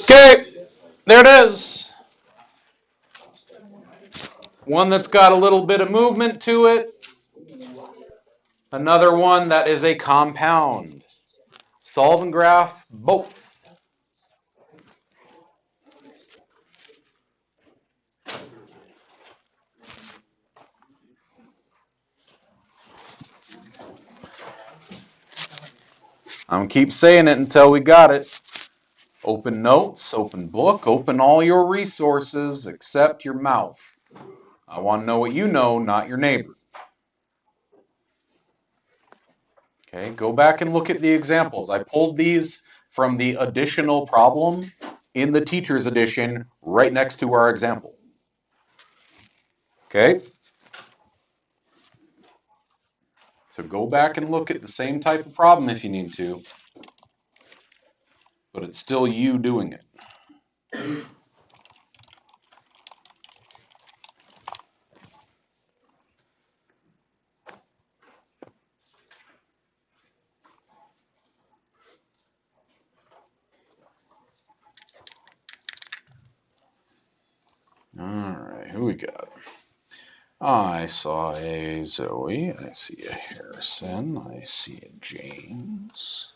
Okay, there it is. One that's got a little bit of movement to it. Another one that is a compound. Solve and graph both. I'm going to keep saying it until we got it. Open notes, open book, open all your resources except your mouth. I want to know what you know, not your neighbor. Okay, go back and look at the examples. I pulled these from the additional problem in the teacher's edition right next to our example. Okay? So go back and look at the same type of problem if you need to, but it's still you doing it. All right, who we got? I saw a Zoe, I see a Harrison, I see a James,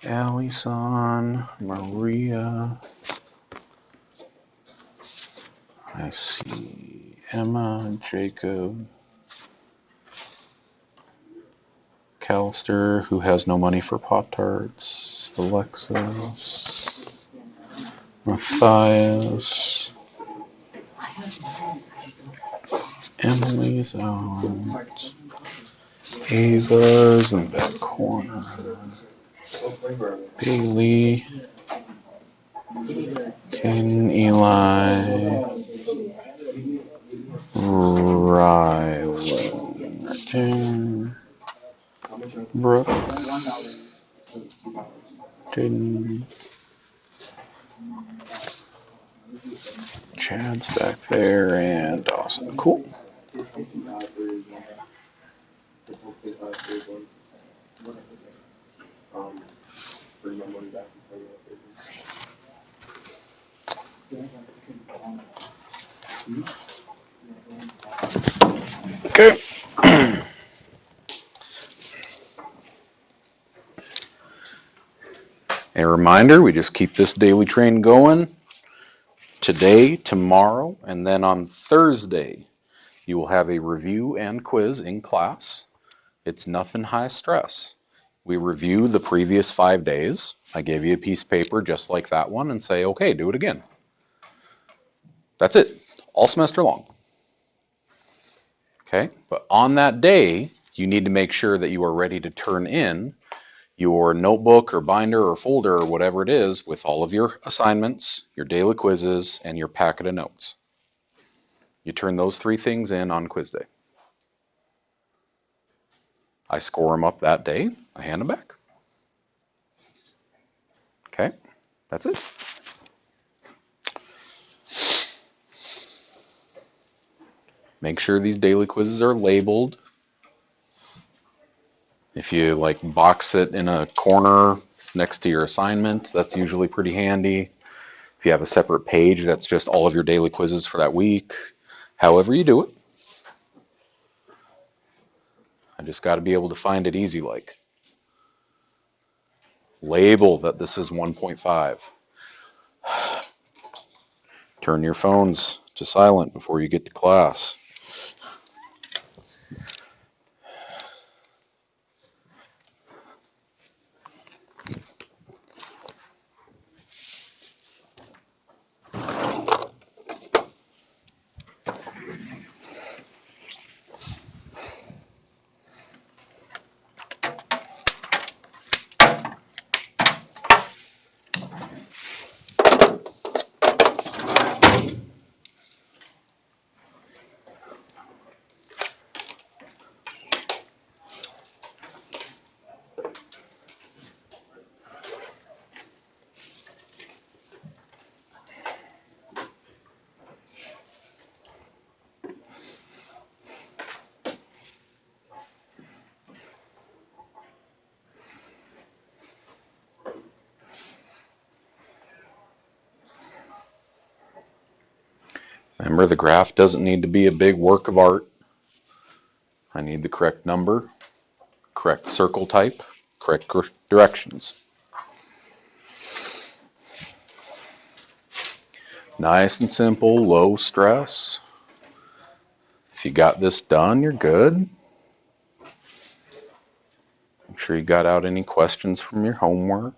Allison, Maria, I see Emma, Jacob, Callister, who has no money for Pop-Tarts, Alexis, Matthias, Emily's out, Ava's in the back corner, Bailey, Ken, Eli, Rylan, right there, Brooke, Jaden, Chad's back there, and Dawson. Cool. Okay. A reminder, we just keep this daily train going today, tomorrow, and then on Thursday, you will have a review and quiz in class. It's nothing high stress. We review the previous 5 days. I gave you a piece of paper just like that one and say, okay, do it again. That's it, all semester long. Okay, but on that day, you need to make sure that you are ready to turn in your notebook or binder or folder or whatever it is with all of your assignments, your daily quizzes, and your packet of notes. You turn those 3 things in on quiz day. I score them up that day, I hand them back. Okay, that's it. Make sure these daily quizzes are labeled. If you like box it in a corner next to your assignment, that's usually pretty handy. If you have a separate page, that's just all of your daily quizzes for that week. However you do it. I just got to be able to find it easy like. Label that this is 1.5. Turn your phones to silent before you get to class. Remember, the graph doesn't need to be a big work of art. I need the correct number, correct circle type, correct directions. Nice and simple, low stress. If you got this done, you're good. Make sure you got out any questions from your homework.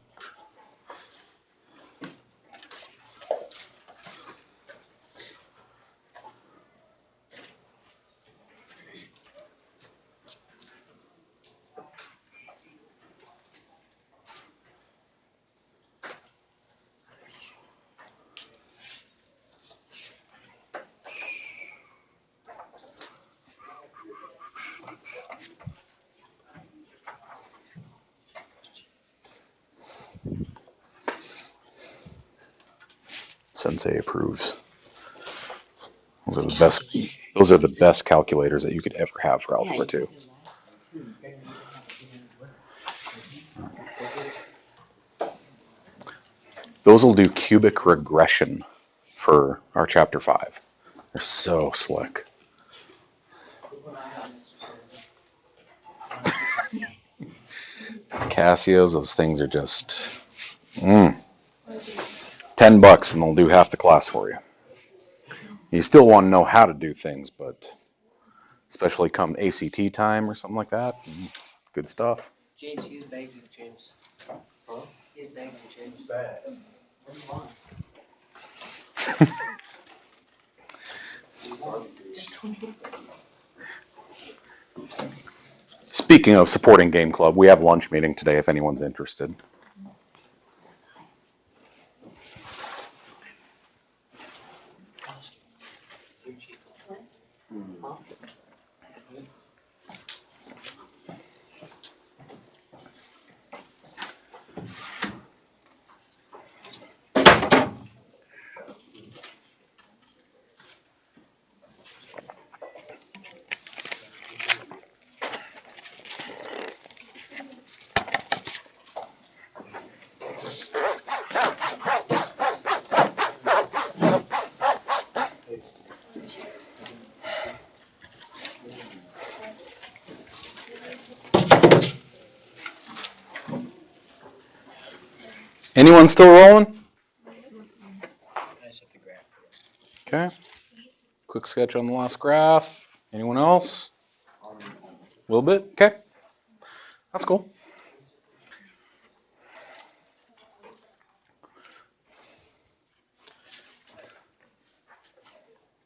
Sensei approves. Those are the best calculators that you could ever have for Algebra 2. Those will do cubic regression for our Chapter 5. They're so slick. Casios, those things are just $10 and they'll do half the class for you. You still want to know how to do things, but especially come ACT time or something like that, good stuff. James, he's begging James. Huh? He's begging James. Speaking of supporting Game Club, we have lunch meeting today if anyone's interested. Anyone still rolling? Okay. Quick sketch on the last graph. Anyone else? A little bit? Okay. That's cool.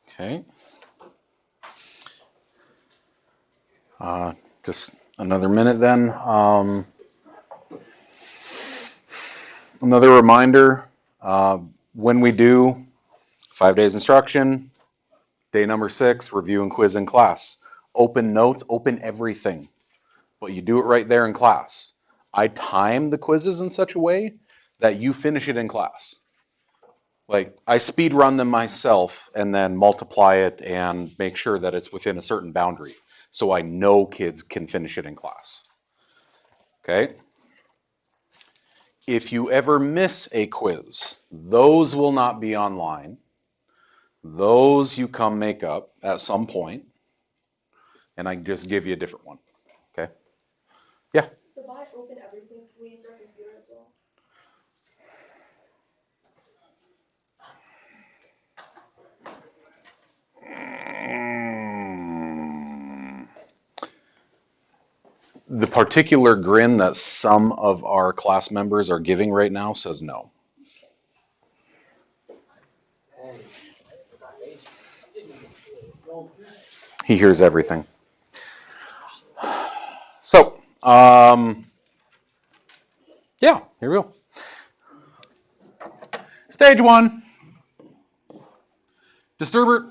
Okay. Just another minute then. Another reminder, when we do 5 days instruction, day number 6, review and quiz in class. Open notes, open everything, but you do it right there in class. I time the quizzes in such a way that you finish it in class. Like, I speed run them myself and then multiply it and make sure that it's within a certain boundary, so I know kids can finish it in class. Okay? If you ever miss a quiz, those will not be online. Those you come make up at some point, and I just give you a different one. Okay? Yeah? So by open everything, can we use our computer as well? The particular grin that some of our class members are giving right now says no. He hears everything. So, yeah, here we go. Stage 1. Disturber.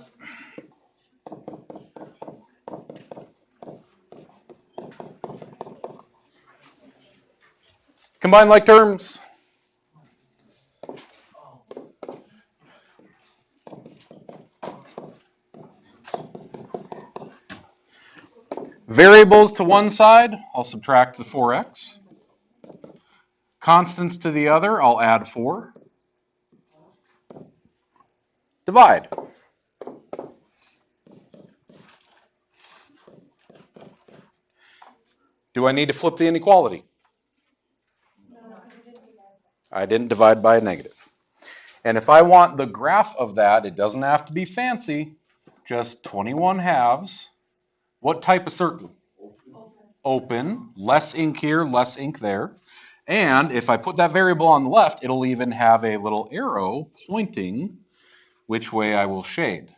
Combine like terms. Variables to one side, I'll subtract the 4x. Constants to the other, I'll add 4. Divide. Do I need to flip the inequality? I didn't divide by a negative. And if I want the graph of that, it doesn't have to be fancy, just 21 halves. What type of circle? Open. Less ink here, less ink there. And if I put that variable on the left, it'll even have a little arrow pointing which way I will shade.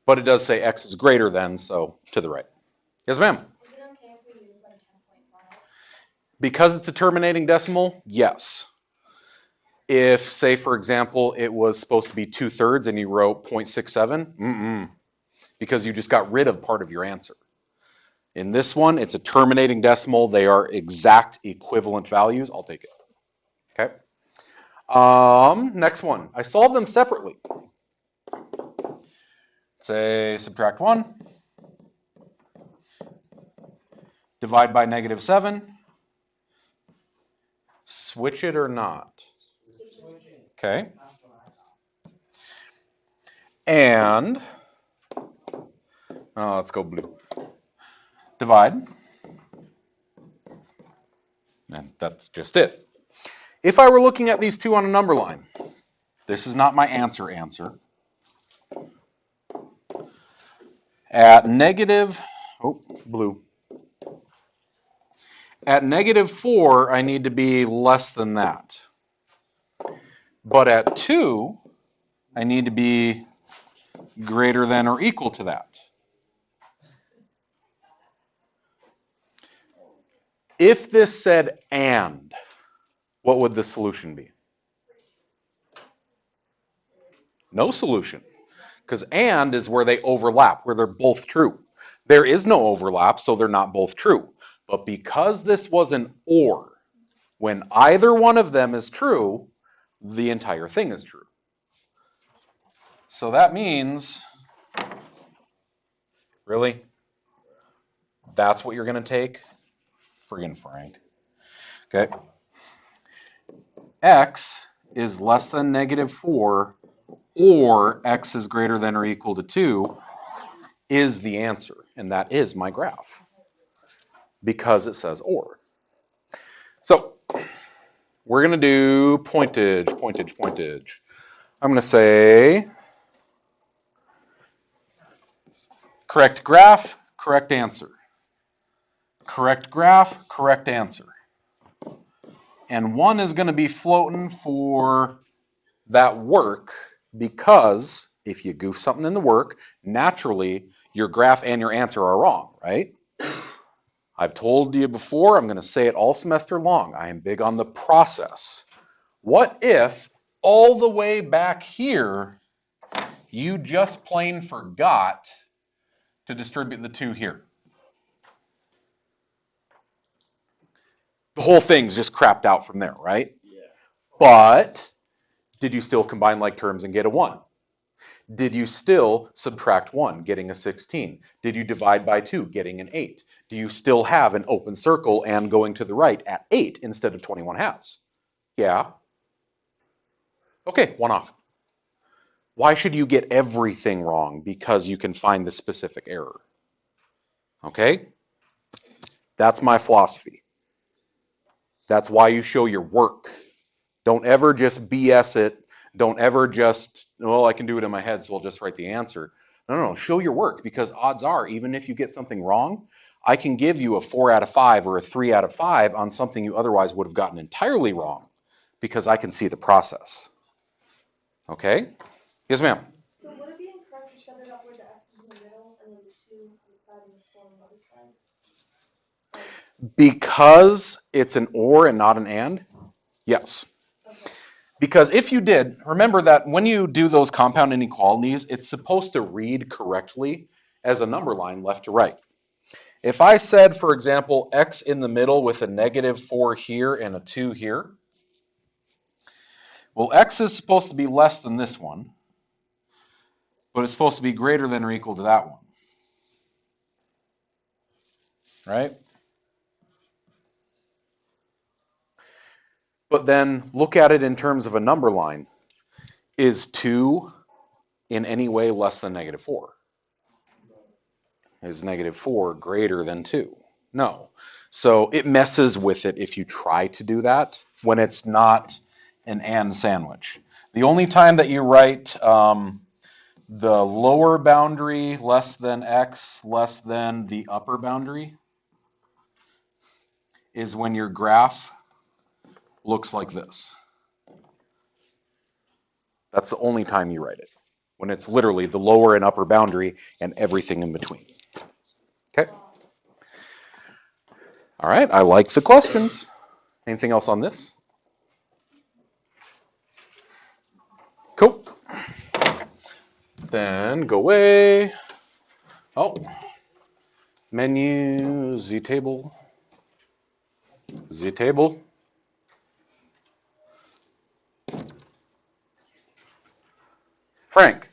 But it does say x is greater than, so to the right. Yes, ma'am? Is it okay if we use like 10.5? Because it's a terminating decimal, yes. If, say, for example, it was supposed to be 2/3 and you wrote 0.67, because you just got rid of part of your answer. In this one, it's a terminating decimal. They are exact equivalent values. I'll take it. Okay. Next one. I solve them separately. Say subtract 1. Divide by -7. Switch it or not? Okay. And, let's go blue. Divide. And that's just it. If I were looking at these two on a number line, this is not my answer. At blue. At -4, I need to be less than that. But at 2, I need to be greater than or equal to that. If this said and, what would the solution be? No solution. Because and is where they overlap, where they're both true. There is no overlap, so they're not both true. But because this was an or, when either one of them is true, the entire thing is true. So that means, really? That's what you're going to take? Friggin' Frank. Okay. X is less than -4 or x is greater than or equal to 2 is the answer. And that is my graph because it says or. So we're going to do pointage. I'm going to say correct graph, correct answer. Correct graph, correct answer. And 1 is going to be floating for that work because if you goof something in the work, naturally your graph and your answer are wrong, right? I've told you before, I'm going to say it all semester long. I am big on the process. What if all the way back here, you just plain forgot to distribute the 2 here? The whole thing's just crapped out from there, right? Yeah. But did you still combine like terms and get a 1? Did you still subtract 1, getting a 16? Did you divide by 2, getting an 8? Do you still have an open circle and going to the right at 8 instead of 21 halves? Yeah. Okay, 1 off. Why should you get everything wrong? Because you can find the specific error. Okay? That's my philosophy. That's why you show your work. Don't ever just BS it. Don't ever just, well, I can do it in my head, so I'll just write the answer. No, show your work, because odds are, even if you get something wrong, I can give you a 4 out of 5 or a 3 out of 5 on something you otherwise would have gotten entirely wrong, because I can see the process. Okay? Yes, ma'am? So would it be incorrect to set it up where the x is in the middle and then the 2 on the side and the 4 on the other side? Because it's an or and not an and? Yes. Okay. Because if you did, remember that when you do those compound inequalities, it's supposed to read correctly as a number line left to right. If I said, for example, x in the middle with a -4 here and a 2 here, well, x is supposed to be less than this one, but it's supposed to be greater than or equal to that one. Right? But then look at it in terms of a number line. Is 2 in any way less than -4? Is -4 greater than 2? No. So it messes with it if you try to do that when it's not an and sandwich. The only time that you write the lower boundary less than x less than the upper boundary is when your graph looks like this. That's the only time you write it. When it's literally the lower and upper boundary and everything in between. Okay. All right, I like the questions. Anything else on this? Cool. Then go away. Oh, menu, Z table, Z table. Frank.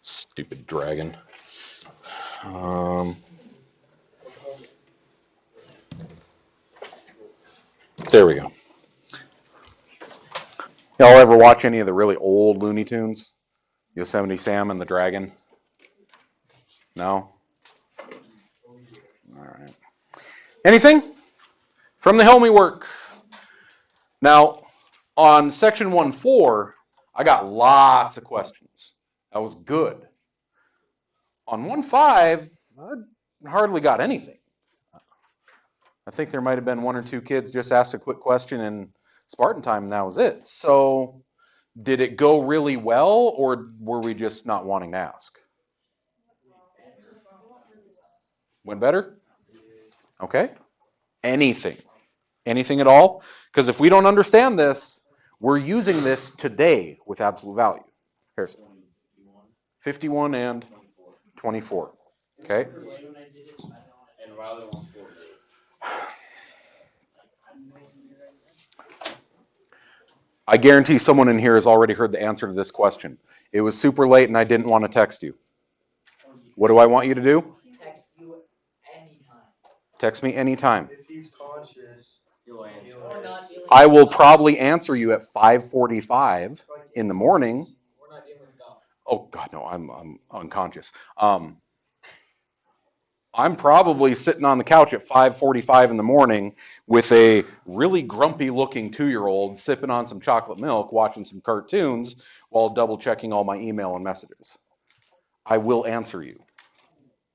Stupid dragon. There we go. Y'all ever watch any of the really old Looney Tunes? Yosemite Sam and the Dragon? No? All right. Anything from the Helmy work? Now, on section 1.4, I got lots of questions. That was good. On 1.5, I hardly got anything. I think there might have been one or two kids just asked a quick question in Spartan time, and that was it. So, did it go really well, or were we just not wanting to ask? Went better? Okay. Anything. Anything at all? Because if we don't understand this, we're using this today with absolute value. Here's 51 and 24. Okay. I guarantee someone in here has already heard the answer to this question. It was super late and I didn't want to text you. What do I want you to do? Text you anytime. Text me anytime. If he's conscious, Or not dealing I will with golf. probably answer you at 5:45 in the morning. We're not dealing with golf. Oh God, no, I'm unconscious. I'm probably sitting on the couch at 5:45 in the morning with a really grumpy looking 2-year-old sipping on some chocolate milk, watching some cartoons while double checking all my email and messages. I will answer you.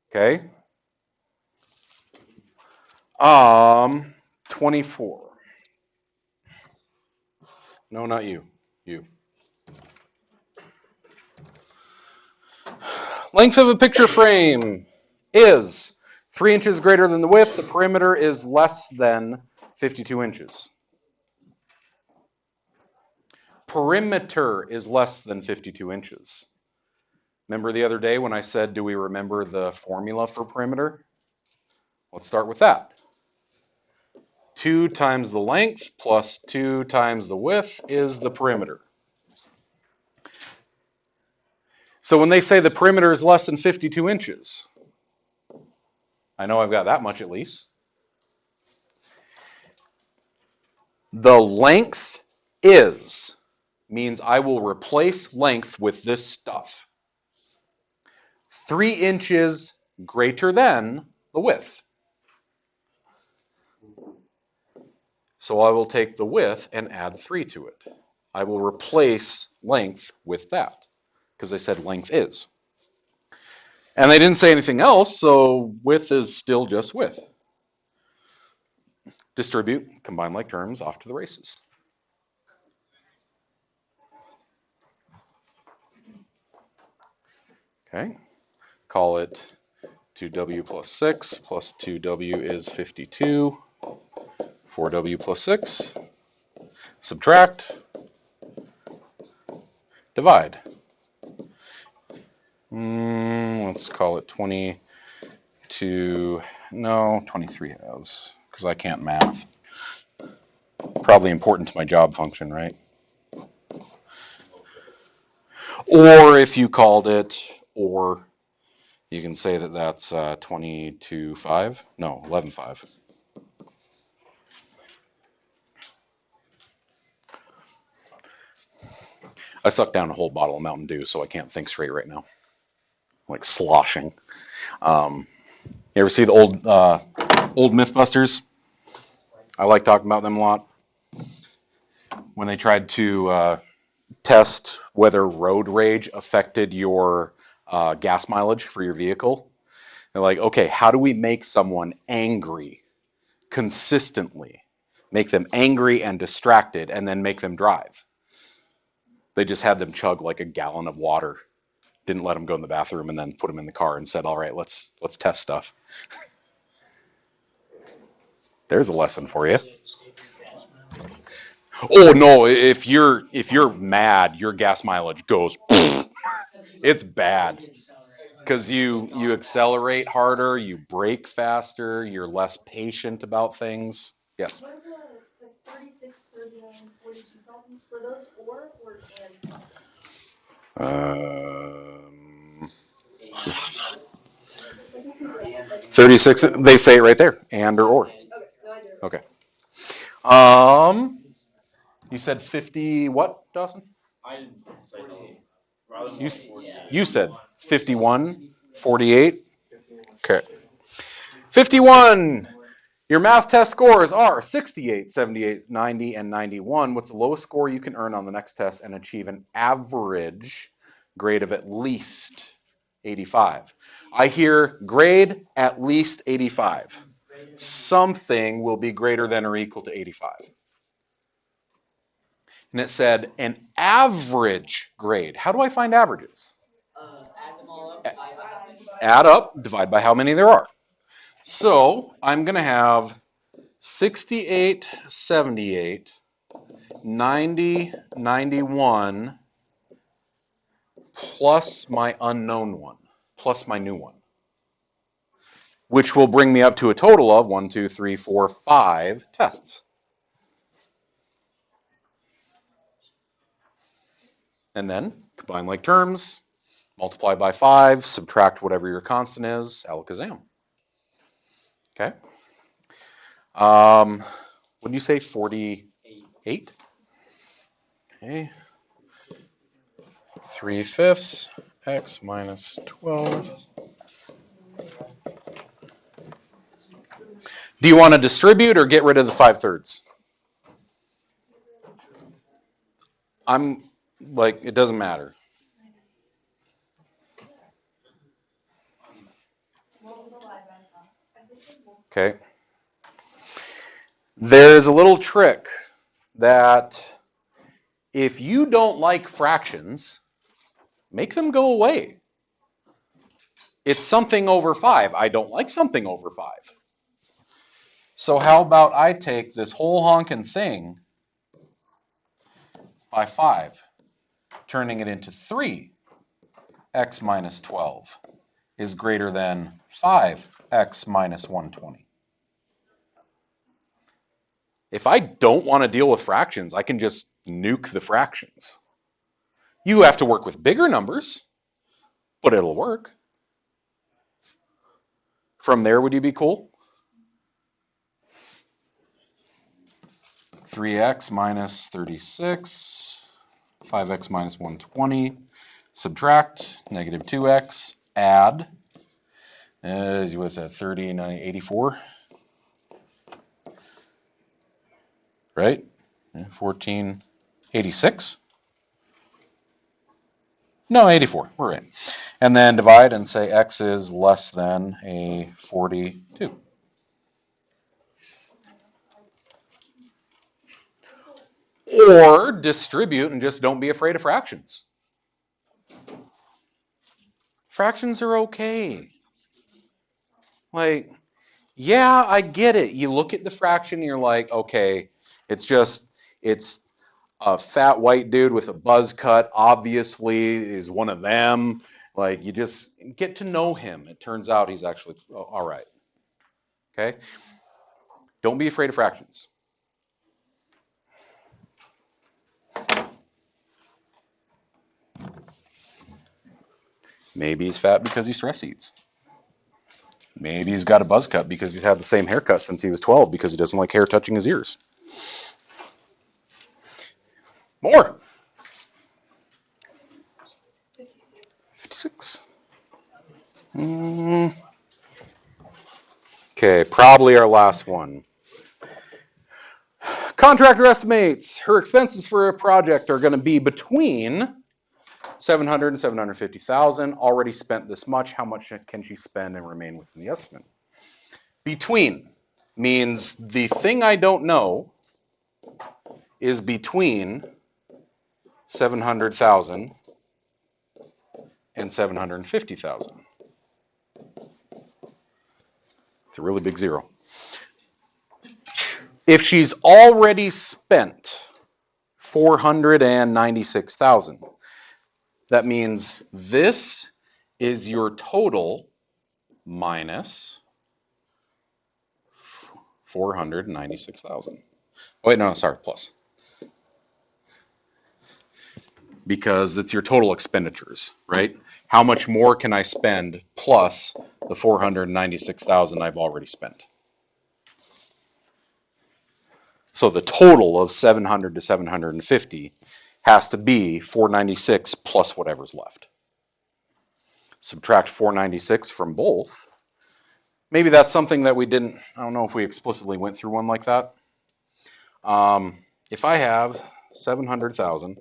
Okay? 24. No, not you. You. Length of a picture frame is 3 inches greater than the width. The perimeter is less than 52 inches. Perimeter is less than 52 inches. Remember the other day when I said, do we remember the formula for perimeter? Let's start with that. 2 times the length plus 2 times the width is the perimeter. So when they say the perimeter is less than 52 inches, I know I've got that much at least. The length is means I will replace length with this stuff. 3 inches greater than the width. So I will take the width and add 3 to it. I will replace length with that because they said length is. And they didn't say anything else, so width is still just width. Distribute, combine like terms, off to the races. Okay, call it 2w plus 6 plus 2w is 52. 4w plus 6. Subtract. Divide. Let's call it 22. No, 23 halves, because I can't math. Probably important to my job function, right? Or if you called it, or you can say that that's 22.5. No, 11.5. I sucked down a whole bottle of Mountain Dew, so I can't think straight right now. like sloshing. You ever see the old Mythbusters? I like talking about them a lot. When they tried to test whether road rage affected your gas mileage for your vehicle, they're like, okay, how do we make someone angry consistently? Make them angry and distracted, and then make them drive. They just had them chug like a gallon of water. Didn't let them go in the bathroom, and then put them in the car and said, all right, let's test stuff. There's a lesson for you. Oh no, if you're mad, your gas mileage goes. It's bad because you accelerate harder, you brake faster, you're less patient about things. Yes. What are the 36, 39, 42 problems? For those or and Um, like 36. They say it right there, and or. okay, no I do. Okay. You said 50 what, Dawson? You said 51, 48? Okay. 51. Your math test scores are 68, 78, 90, and 91. What's the lowest score you can earn on the next test and achieve an average grade of at least 85? I hear grade at least 85. Something will be greater than or equal to 85. And it said an average grade. How do I find averages? Add them all up. Add up, divide by how many there are. So I'm going to have 68, 78, 90, 91, plus my unknown one, plus my new one, which will bring me up to a total of 1, 2, 3, 4, 5 tests. And then combine like terms, multiply by 5, subtract whatever your constant is, alakazam. Okay. What did you say, 48? Okay. 3/5 x minus 12. Do you want to distribute or get rid of the 5/3? I'm like, it doesn't matter. Okay. There's a little trick that if you don't like fractions, make them go away. It's something over 5. I don't like something over 5. So how about I take this whole honkin' thing by 5, turning it into 3. X minus 12 is greater than 5x minus 120. If I don't want to deal with fractions, I can just nuke the fractions. You have to work with bigger numbers, but it'll work. From there, would you be cool? 3x minus 36, 5x minus 120, subtract, negative 2x, add, what's that, 39, 84? Right? 14, 86? No, 84, we're right. And then divide and say x is less than a 42. Or distribute and just don't be afraid of fractions. Fractions are okay. Like, yeah, I get it. You look at the fraction and you're like, okay, it's a fat white dude with a buzz cut, obviously is one of them. Like, you just get to know him. It turns out he's actually all right. Okay? Don't be afraid of fractions. Maybe he's fat because he stress eats. Maybe he's got a buzz cut because he's had the same haircut since he was 12 because he doesn't like hair touching his ears. More. 56. Okay, probably our last one. Contractor estimates her expenses for a project are going to be between 700 and 750,000. Already spent this much. How much can she spend and remain within the estimate? Between means the thing I don't know is between 700,000 and 750,000. It's a really big zero. If she's already spent 496,000, that means this is your total minus 496,000. Wait, no, sorry, plus. Because it's your total expenditures, right? How much more can I spend plus the 496,000 I've already spent? So the total of 700 to 750 has to be 496 plus whatever's left. Subtract 496 from both. Maybe that's something that we didn't, I don't know if we explicitly went through one like that. If I have 700,000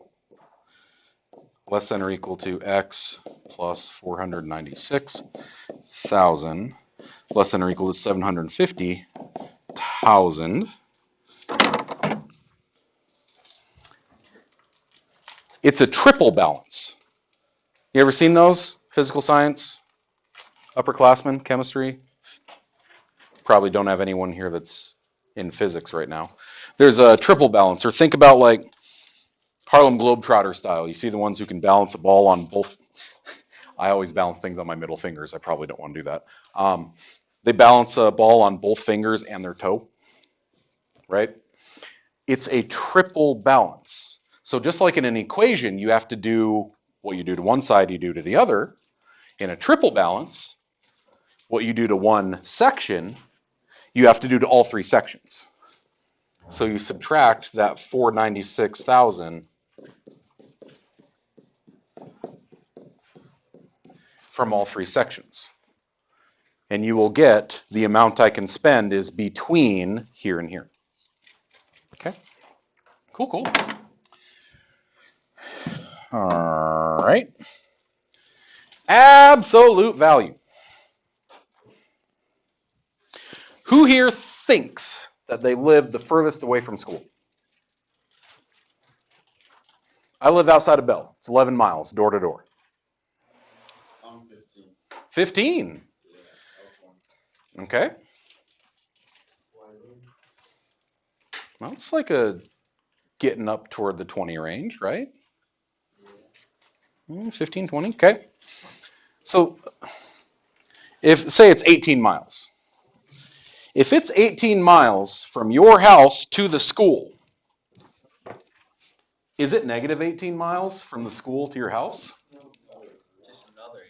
less than or equal to x plus 496,000 less than or equal to 750,000, it's a triple balance. You ever seen those? Physical science, upperclassmen, chemistry? Probably don't have anyone here that's in physics right now. There's a triple balance, or think about like Harlem Globetrotter style. You see the ones who can balance a ball on both. I always balance things on my middle fingers. I probably don't want to do that. They balance a ball on both fingers and their toe, right? It's a triple balance. So just like in an equation, you have to do what you do to one side, you do to the other. In a triple balance, what you do to one section, you have to do to all three sections. So you subtract that 496,000 from all three sections. And you will get the amount I can spend is between here and here. Okay? Cool, cool. All right. Absolute value. Who here thinks that they live the furthest away from school? I live outside of Bell. It's 11 miles, door to door. I'm 15. 15? Yeah, Okay. Well, it's like a getting up toward the 20 range, right? 15, 20, okay. So if, say it's 18 miles. If it's 18 miles from your house to the school, is it negative 18 miles from the school to your house? Just another.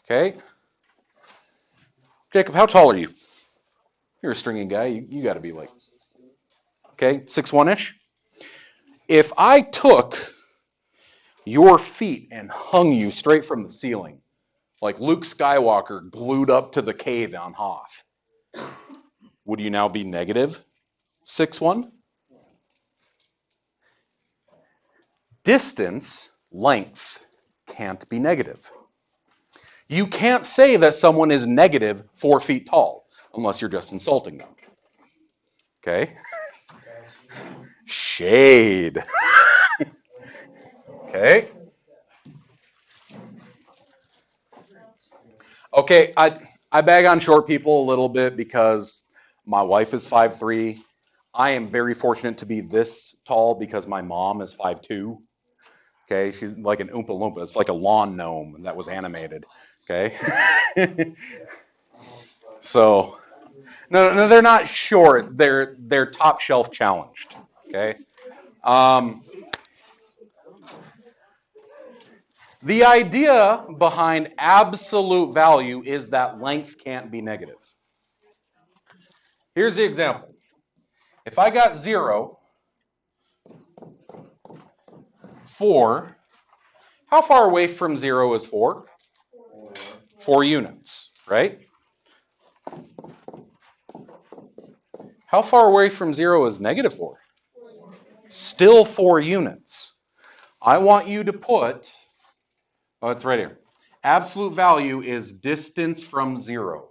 Okay. Jacob, how tall are you? You're a stringy guy. You got to be like, okay, 6'1"-ish. If I took your feet and hung you straight from the ceiling, like Luke Skywalker glued up to the cave on Hoth, would you now be negative 6'1"? Distance, length, can't be negative. You can't say that someone is negative 4 feet tall unless you're just insulting them. Okay? Shade. Okay? Okay, I bag on short people a little bit because my wife is 5'3". I am very fortunate to be this tall because my mom is 5'2". Okay, she's like an Oompa Loompa. It's like a lawn gnome that was animated. Okay? So, no, they're not short. They're top shelf challenged. Okay? The idea behind absolute value is that length can't be negative. Here's the example. If I got 0, 4, how far away from 0 is 4? 4 units, right? How far away from 0 is negative 4? Still 4 units. I want you to put, oh, it's right here. Absolute value is distance from 0.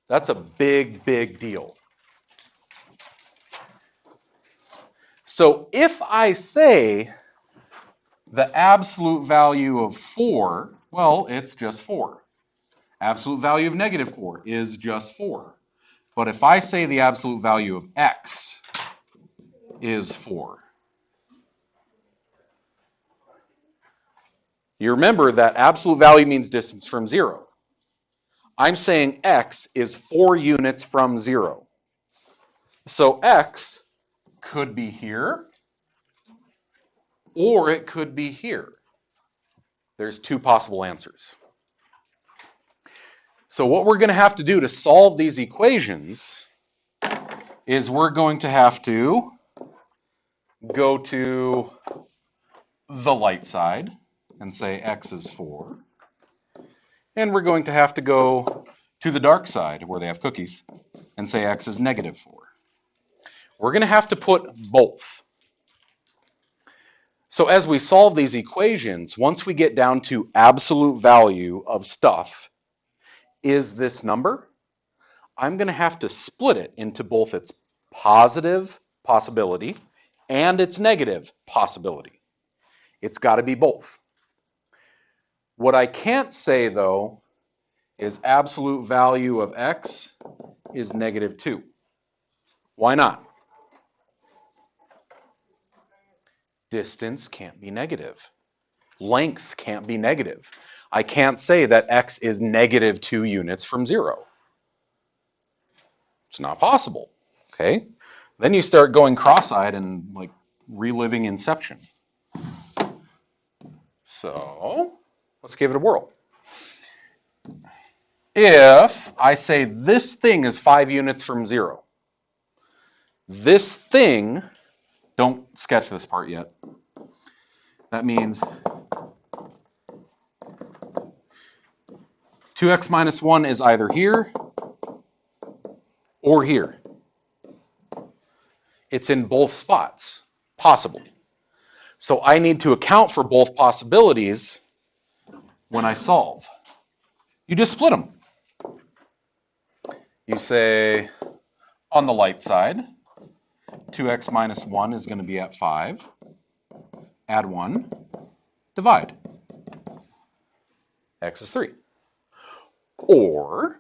That's a big, big deal. So if I say the absolute value of 4, well, it's just 4. Absolute value of negative 4 is just 4. But if I say the absolute value of x is 4, you remember that absolute value means distance from 0. I'm saying x is 4 units from 0. So x could be here, or it could be here. There's 2 possible answers. So what we're going to have to do to solve these equations is we're going to have to go to the light side and say x is 4. And we're going to have to go to the dark side where they have cookies and say x is negative 4. We're going to have to put both. So as we solve these equations, once we get down to absolute value of stuff is this number, I'm going to have to split it into both its positive possibility and its negative possibility. It's got to be both. What I can't say, though, is absolute value of x is negative 2. Why not? Distance can't be negative. Length can't be negative. I can't say that x is negative 2 units from 0. It's not possible. Okay? Then you start going cross-eyed and like reliving Inception. So let's give it a whirl. If I say this thing is 5 units from 0, this thing, don't sketch this part yet. That means 2x minus 1 is either here or here. It's in both spots, possibly. So I need to account for both possibilities when I solve. You just split them. You say, on the light side, 2x minus 1 is going to be at 5. Add 1, divide. X is 3. Or,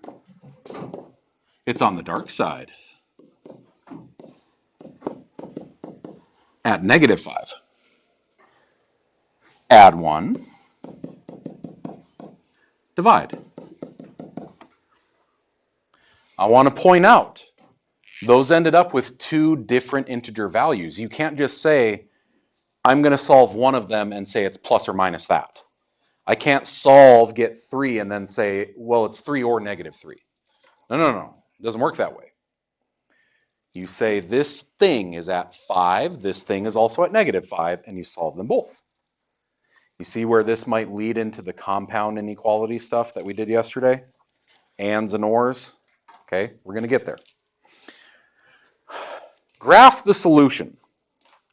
it's on the dark side. At negative 5. Add 1, divide. I want to point out, those ended up with 2 different integer values. You can't just say, I'm going to solve one of them and say it's plus or minus that. I can't solve, get 3, and then say, well, it's 3 or negative 3. No. It doesn't work that way. You say this thing is at 5, this thing is also at negative 5, and you solve them both. You see where this might lead into the compound inequality stuff that we did yesterday? Ands and ors. Okay, we're going to get there. Graph the solution.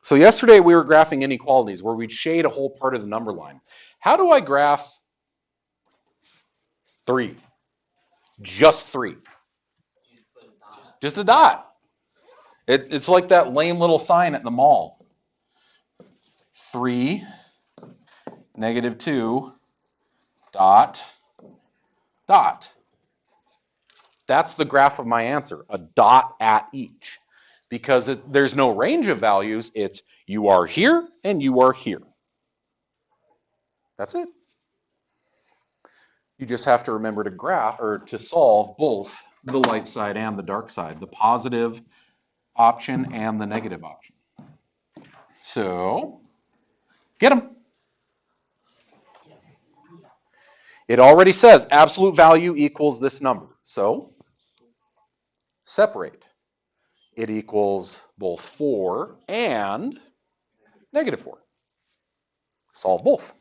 So yesterday we were graphing inequalities where we'd shade a whole part of the number line. How do I graph 3? Just 3. Just a dot. It's like that lame little sign at the mall. 3, negative 2, dot, dot. That's the graph of my answer, a dot at each. Because there's no range of values, it's you are here and you are here. That's it. You just have to remember to graph or to solve both the light side and the dark side, the positive option and the negative option. So, get them. It already says absolute value equals this number. So, separate. It equals both 4 and negative 4. Solve both.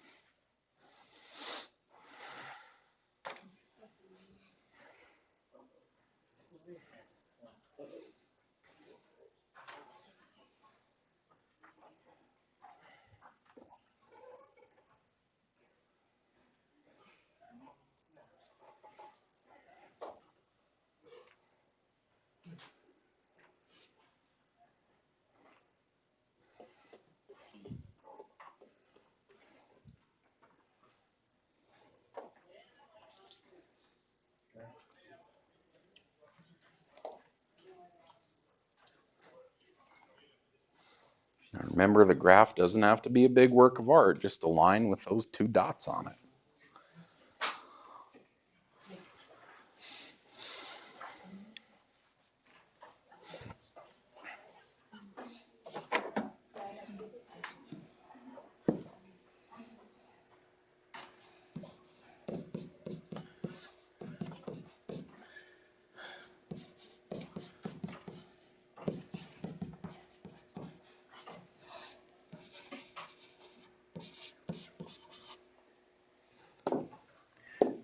Now remember, the graph doesn't have to be a big work of art, just a line with those two dots on it.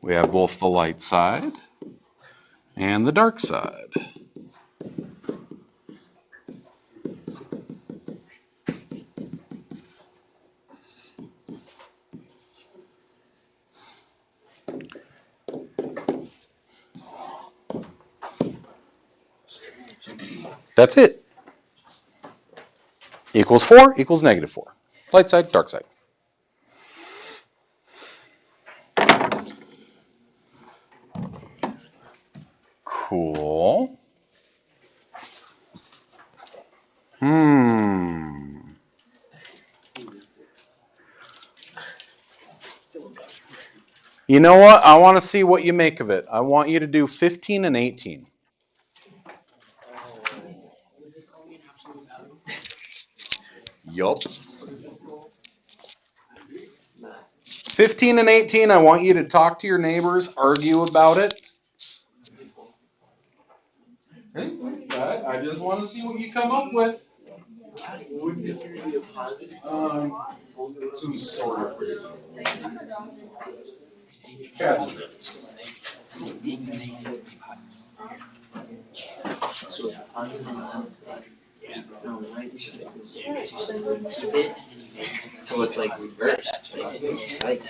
We have both the light side and the dark side. That's it. Equals 4 equals -4. Light side, dark side. Cool. You know what? I want to see what you make of it. I want you to do 15 and 18. Yup. 15 and 18, I want you to talk to your neighbors, argue about it. I just want to see what you come up with. Sort of. So it's like reversed. Like,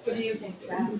What do you think, Brad?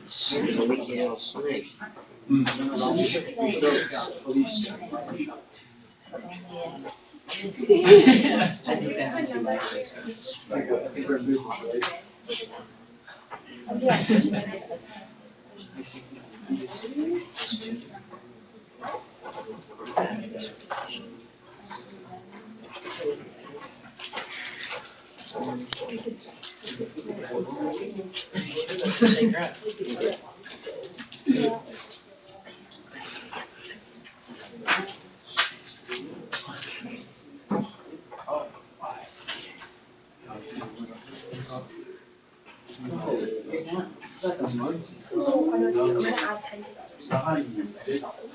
Oh, I know too. I'm gonna add 10 to the left side is because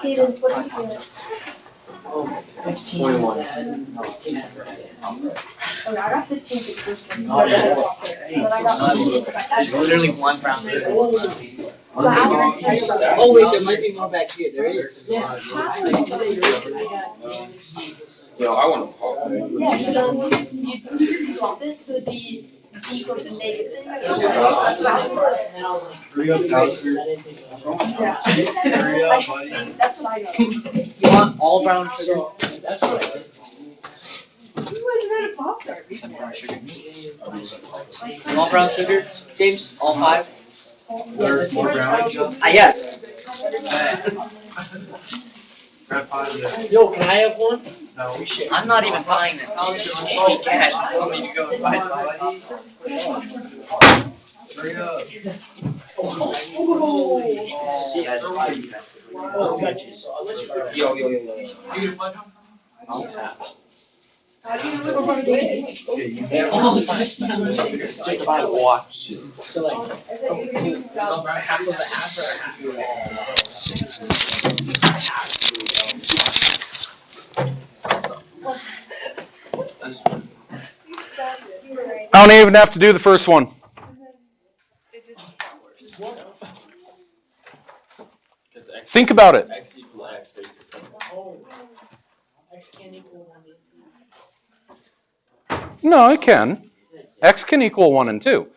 Hayden, what do you feel? 21. Okay, I got 15 for the first one. So I got but I got 15 second. There's literally one round there. So I added 10 to that. Oh wait, there might be more back here. There is. Yeah. Yo, I want to pop. Yeah, so then you'd secret swap it, so it'd be Z equals a negative sign. That's what I said. Hurry up, Dowser. Yeah. Hurry up, buddy. That's what I got. You want all brown sugar? That's what I did. You want brown sugar, James? All 5? There's more brownies. Yeah. Grab 5 of that. Yo, can I have one? No. I'm not even buying it. Oh, yes. I told me to go and buy it. Hurry up. Oh, gotcha. So I'll let you. Yo. I'll pass. How do you know it's not good? They're all just by watch. So like, half of the half or I don't even have to do the first one. Think about it. X equal X, basically. X can't equal 1. No, it can. X can equal 1 and 2.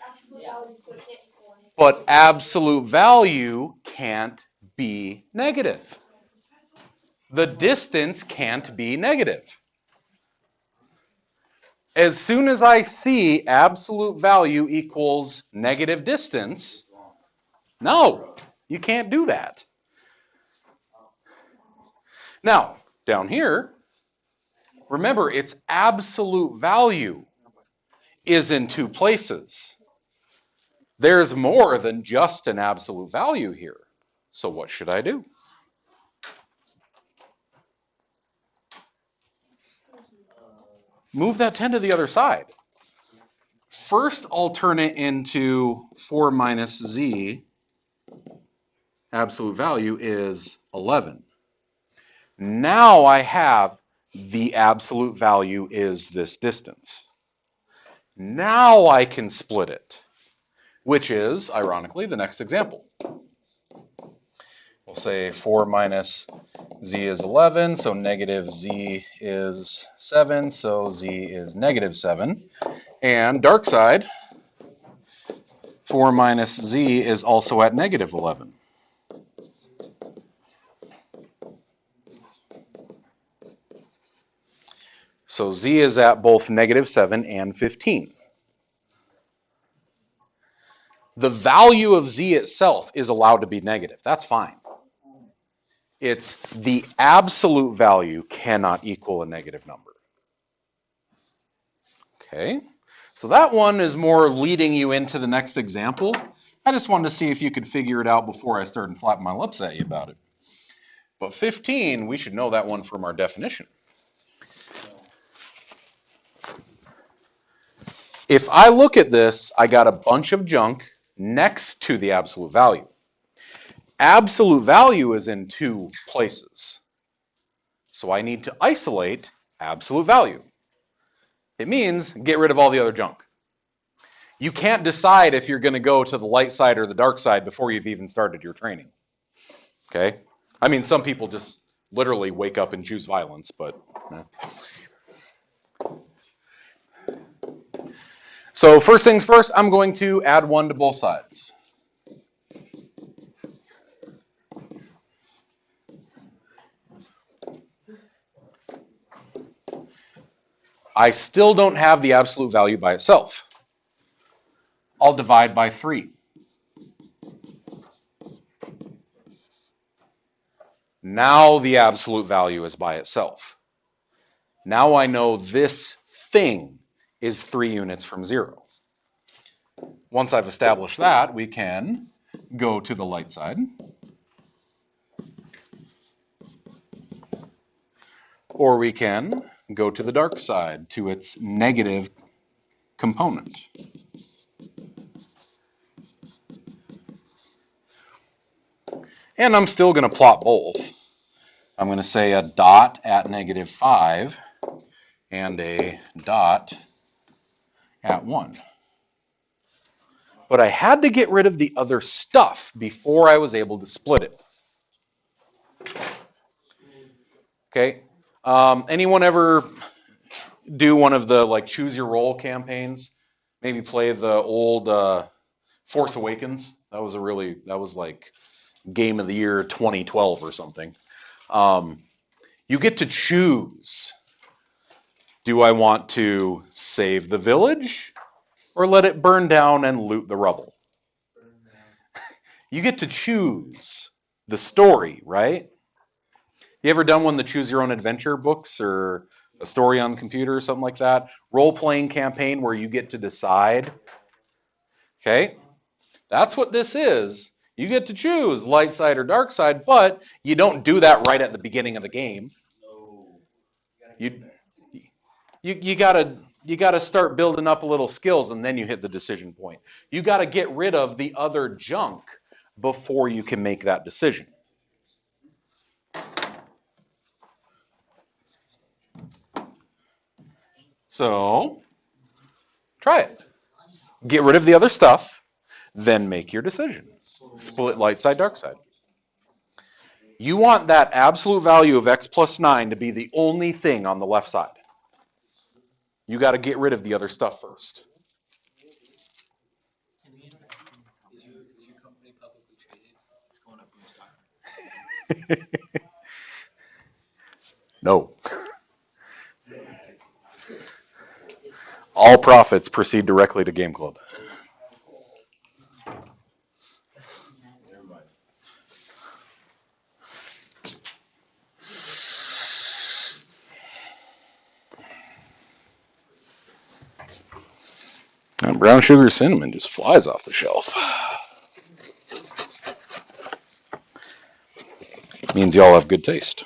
But absolute value can't be negative. The distance can't be negative. As soon as I see absolute value equals negative distance, no, you can't do that. Now, down here, remember its absolute value is in 2 places. There's more than just an absolute value here. So what should I do? Move that 10 to the other side. First, I'll turn it into 4 minus z. Absolute value is 11. Now I have the absolute value is this distance. Now I can split it, which is, ironically, the next example. We'll say 4 minus z is 11, so negative z is 7, so z is negative 7. And dark side, 4 minus z is also at negative 11. So z is at both negative 7 and 15. The value of z itself is allowed to be negative. That's fine. It's the absolute value cannot equal a negative number. Okay, so that one is more leading you into the next example. I just wanted to see if you could figure it out before I started flapping my lips at you about it. But 15, we should know that one from our definition. If I look at this, I got a bunch of junk next to the absolute value. Absolute value is in 2 places. So I need to isolate absolute value. It means get rid of all the other junk. You can't decide if you're going to go to the light side or the dark side before you've even started your training. Okay? I mean, some people just literally wake up and choose violence, but... So first things first, I'm going to add 1 to both sides. I still don't have the absolute value by itself. I'll divide by 3. Now the absolute value is by itself. Now I know this thing is 3 units from 0. Once I've established that, we can go to the light side. Or we can go to the dark side, to its negative component. And I'm still going to plot both. I'm going to say a dot at negative 5 and a dot at 1. But I had to get rid of the other stuff before I was able to split it. Okay. Anyone ever do one of the choose your role campaigns? Maybe play the old Force Awakens. That was like Game of the Year 2012 or something. You get to choose. Do I want to save the village or let it burn down and loot the rubble? You get to choose the story, right? You ever done one of the Choose Your Own Adventure books or a story on the computer or something like that? Role-playing campaign where you get to decide. Okay? That's what this is. You get to choose light side or dark side, but you don't do that right at the beginning of the game. You gotta start building up a little skills, and then you hit the decision point. You gotta get rid of the other junk before you can make that decision. So try it. Get rid of the other stuff, then make your decision. Split light side, dark side. You want that absolute value of x plus 9 to be the only thing on the left side. You got to get rid of the other stuff first. Is your company publicly traded? It's going up in stock. No. All profits proceed directly to Game Club. And brown sugar cinnamon just flies off the shelf. Means y'all have good taste.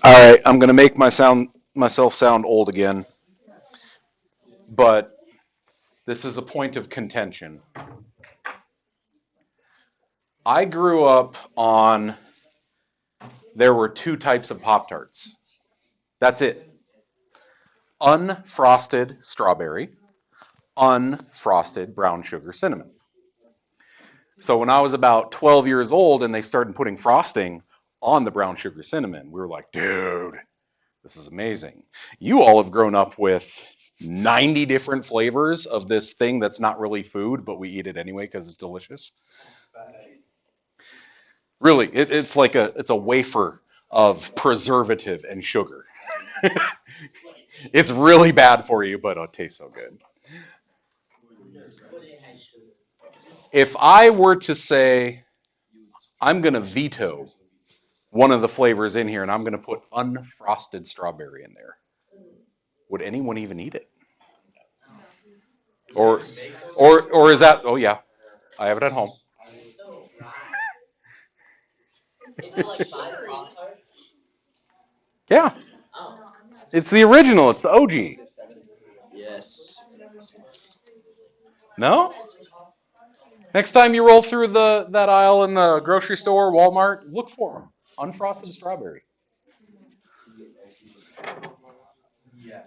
All right, I'm going to make myself sound old again, but this is a point of contention. I grew up on, there were two types of Pop-Tarts. That's it. Unfrosted strawberry, unfrosted brown sugar cinnamon. So when I was about 12 years old and they started putting frosting on the brown sugar cinnamon, we were like, dude, this is amazing. You all have grown up with 90 different flavors of this thing that's not really food, but we eat it anyway because it's delicious. Really, it's like it's a wafer of preservative and sugar. It's really bad for you, but it tastes so good. If I were to say, I'm going to veto one of the flavors in here and I'm going to put unfrosted strawberry in there, would anyone even eat it? Or is that, oh yeah, I have it at home. Is it like Pop-Tart? Yeah. It's the original, it's the OG. Yes. No? Next time you roll through that aisle in the grocery store, Walmart, look for them. Unfrosted strawberry. Yeah.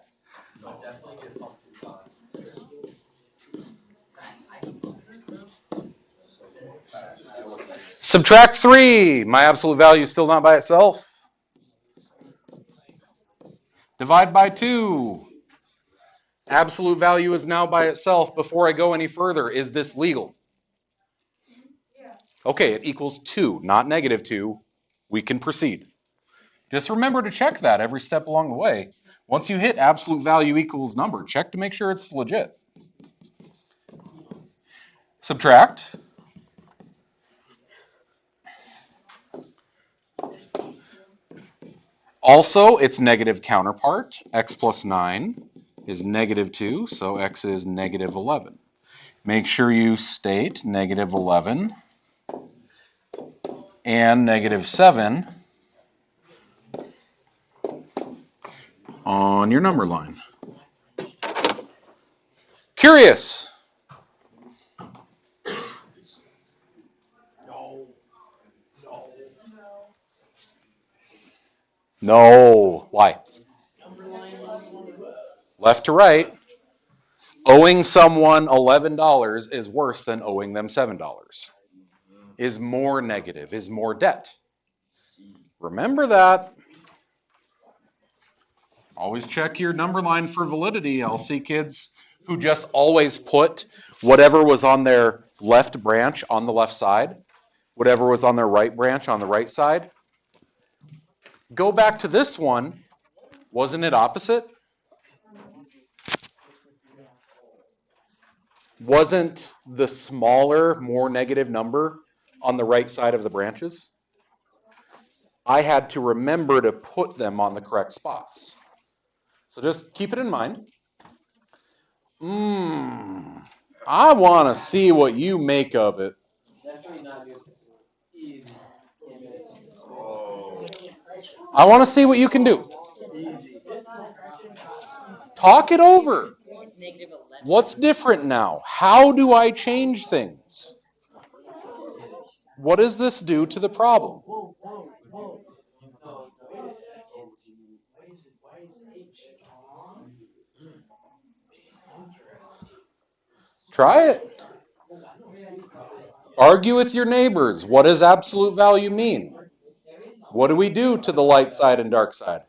No, definitely get pumpkin pie. Subtract 3. My absolute value is still not by itself. Divide by 2. Absolute value is now by itself. Before I go any further, is this legal? Okay, it equals 2, not negative 2. We can proceed. Just remember to check that every step along the way. Once you hit absolute value equals number, check to make sure it's legit. Subtract. Also, its negative counterpart, x plus 9, is negative 2, so x is negative 11. Make sure you state negative 11 and negative 7 on your number line. Curious. No. Why? Left to right. Owing someone $11 is worse than owing them $7. Is more negative, is more debt. Remember that. Always check your number line for validity. I'll see kids who just always put whatever was on their left branch on the left side, whatever was on their right branch on the right side. Go back to this one. Wasn't it opposite? Wasn't the smaller, more negative number on the right side of the branches? I had to remember to put them on the correct spots. So just keep it in mind. I want to see what you make of it. I want to see what you can do. Talk it over. What's different now? How do I change things? What does this do to the problem? Try it. Argue with your neighbors. What does absolute value mean? What do we do to the light side and dark side?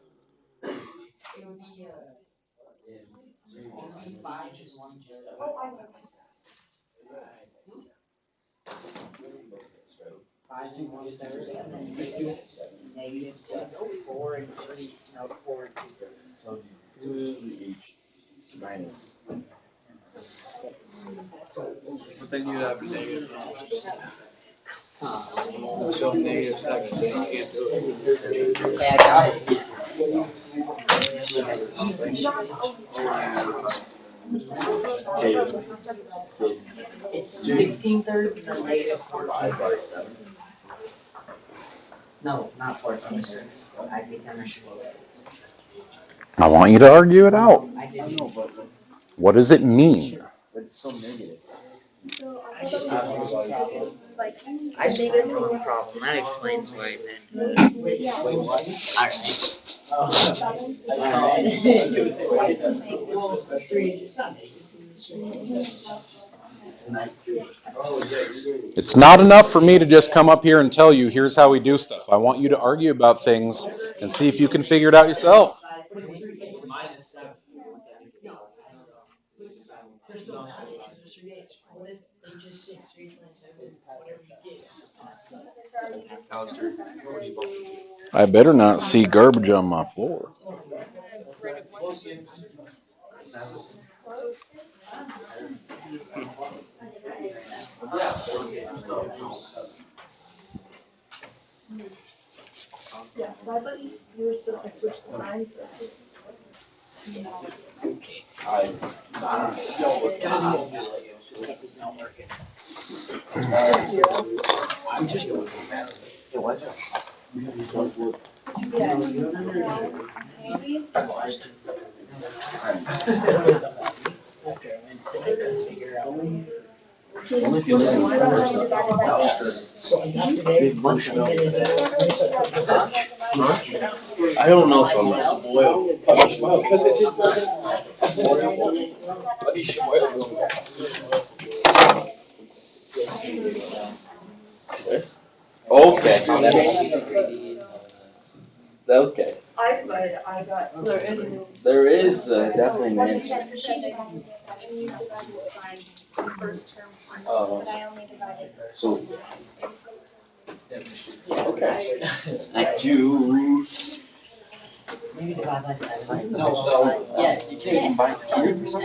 Minus. But then you have negative. So negative 7, so you can't do it. Yeah, I got it. It's 16/3 and then negative 14. No, not 14. I think I'm sure. I want you to argue it out. I didn't know, but What does it mean? it's so negative. So I just like I just didn't know the problem. That explains why then. yeah. It's not enough for me to just come up here and tell you, here's how we do stuff. I want you to argue about things and see if you can figure it out yourself. It's minus 7. There's no I better not see garbage on my floor. Yeah, so I thought you were supposed to switch the signs. I'm just going It was. Only if you live in big bunch of I don't know if I'm gonna boil. because it just doesn't. Okay, that's okay. I got, so There is definitely an answer. So okay, I do. Maybe divide by 7. No. Yes. You can combine cubes.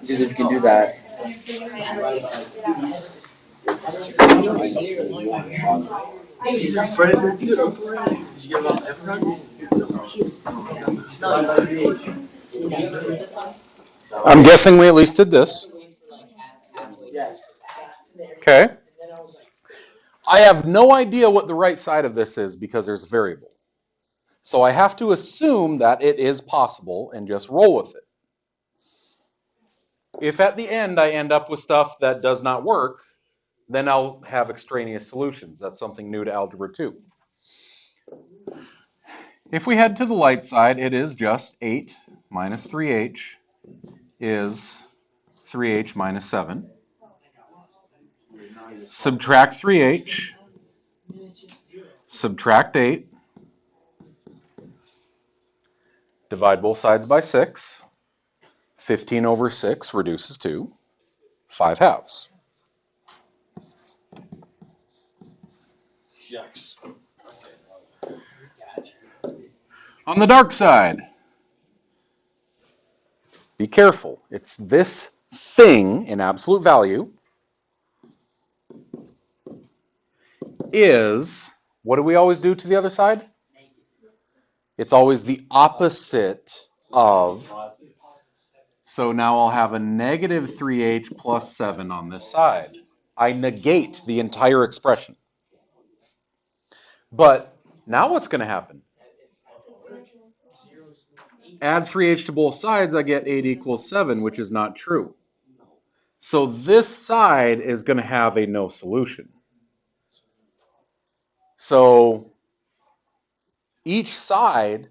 Because if you can do that. I'm guessing we at least did this. Yes. Okay. I have no idea what the right side of this is because there's a variable. So I have to assume that it is possible and just roll with it. If at the end I end up with stuff that does not work, then I'll have extraneous solutions. That's something new to Algebra 2. If we head to the light side, it is just 8 minus 3h is 3h minus 7. Subtract 3h, subtract 8, Divide both sides by 6. 15 over 6 reduces to 5/2. Shucks. On the dark side, be careful. It's this thing in absolute value is, what do we always do to the other side? It's always the opposite of. So now I'll have a negative 3h plus 7 on this side. I negate the entire expression. But now what's going to happen? Add 3h to both sides, I get 8 equals 7, which is not true. So this side is going to have a no solution. So each side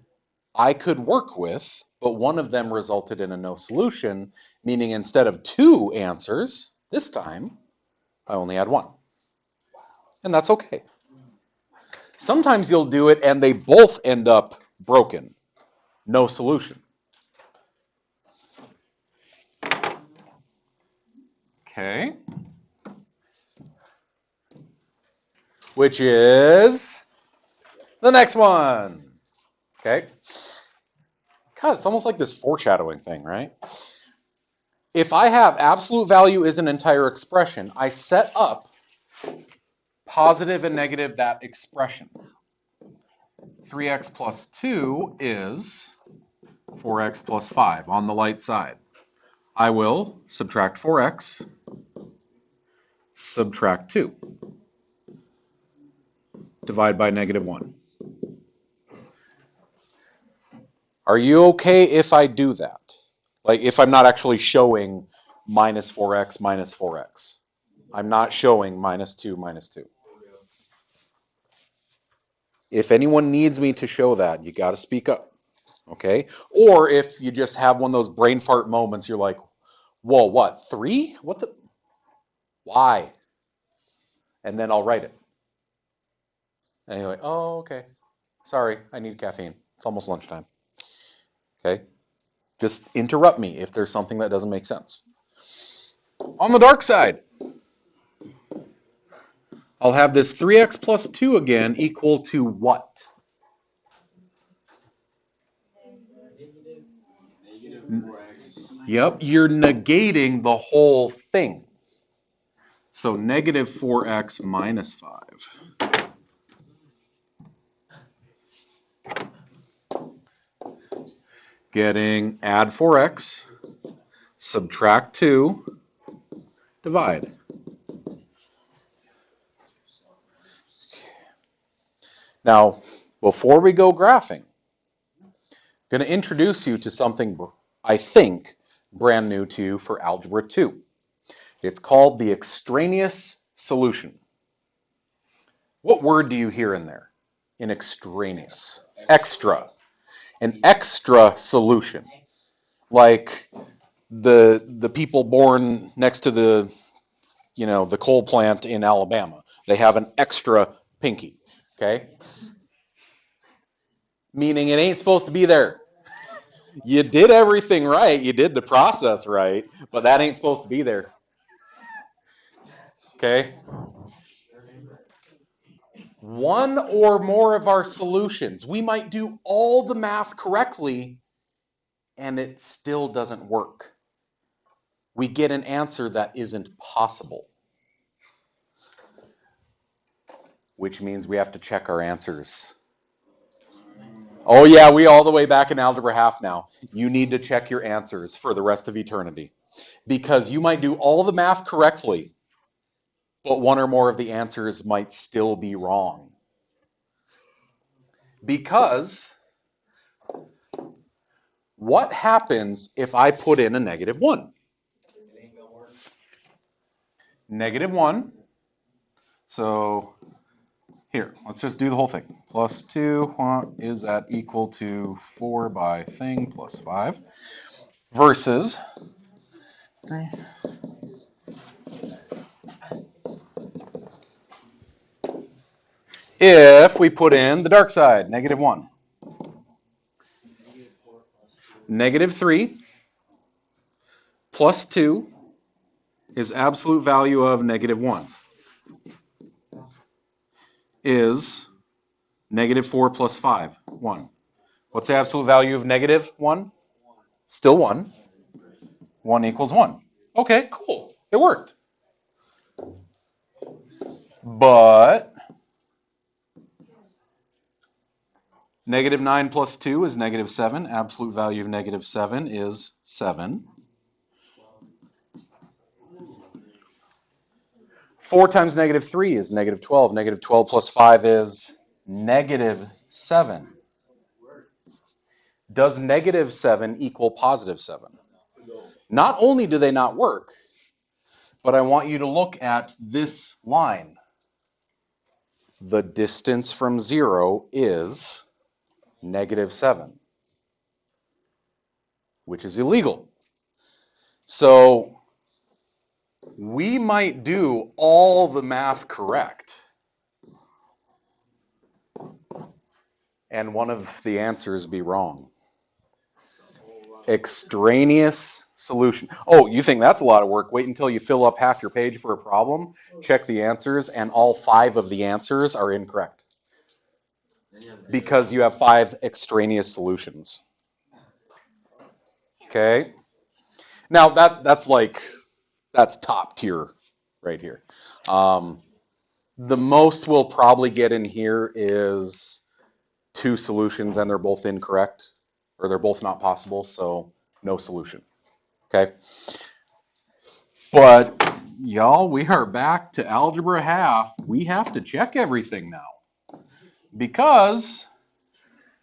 I could work with, but one of them resulted in a no solution, meaning instead of 2 answers, this time, I only had 1. And that's okay. Sometimes you'll do it and they both end up broken. No solution. Okay. Which is the next one. Okay. God, it's almost like this foreshadowing thing, right? If I have absolute value is an entire expression, I set up positive and negative that expression. 3x plus 2 is 4x plus 5 on the light side. I will subtract 4x, subtract 2. Divide by negative 1. Are you okay if I do that? Like if I'm not actually showing minus 4x minus 4x. I'm not showing minus 2 minus 2. If anyone needs me to show that, you got to speak up. Okay? Or if you just have one of those brain fart moments, you're like, whoa, what, 3? What the? Why? And then I'll write it. And you're like, oh, okay. Sorry, I need caffeine. It's almost lunchtime. Okay? Just interrupt me if there's something that doesn't make sense. On the dark side, I'll have this 3x plus 2 again equal to what? Yep, you're negating the whole thing. So negative 4x minus 5. Getting add 4x, subtract 2, divide. Now, before we go graphing, I'm going to introduce you to something I think brand new to you for Algebra 2. It's called the extraneous solution. What word do you hear in there? In extraneous. Extra. An extra solution. Like the people born next to the coal plant in Alabama. They have an extra pinky. Okay? Meaning it ain't supposed to be there. You did everything right. You did the process right, but that ain't supposed to be there. Okay? One or more of our solutions, we might do all the math correctly, and it still doesn't work. We get an answer that isn't possible, which means we have to check our answers. Oh yeah, we all the way back in Algebra half now. You need to check your answers for the rest of eternity. Because you might do all the math correctly, but one or more of the answers might still be wrong. Because what happens if I put in a negative 1? Negative 1. So here, let's just do the whole thing. Plus 2, what is that equal to 4 by thing plus 5? Versus if we put in the dark side, negative 1. Negative 3 plus 2 is absolute value of negative 1 is negative 4 plus 5, 1. What's the absolute value of negative 1? Still 1. 1 equals 1. Okay, cool. It worked. But negative 9 plus 2 is negative 7. Absolute value of negative 7 is 7. 4 times negative 3 is negative 12. Negative 12 plus 5 is negative 7. Does negative 7 equal positive 7? Not only do they not work, but I want you to look at this line. The distance from 0 is negative 7, which is illegal. So we might do all the math correct, and one of the answers be wrong. Extraneous solution. Oh, you think that's a lot of work? Wait until you fill up half your page for a problem, check the answers, and all 5 of the answers are incorrect. Because you have 5 extraneous solutions. Okay? Now that's top tier right here. The most we'll probably get in here is 2 solutions and they're both incorrect, or they're both not possible, so no solution. Okay? But y'all, we are back to algebra half. We have to check everything now, because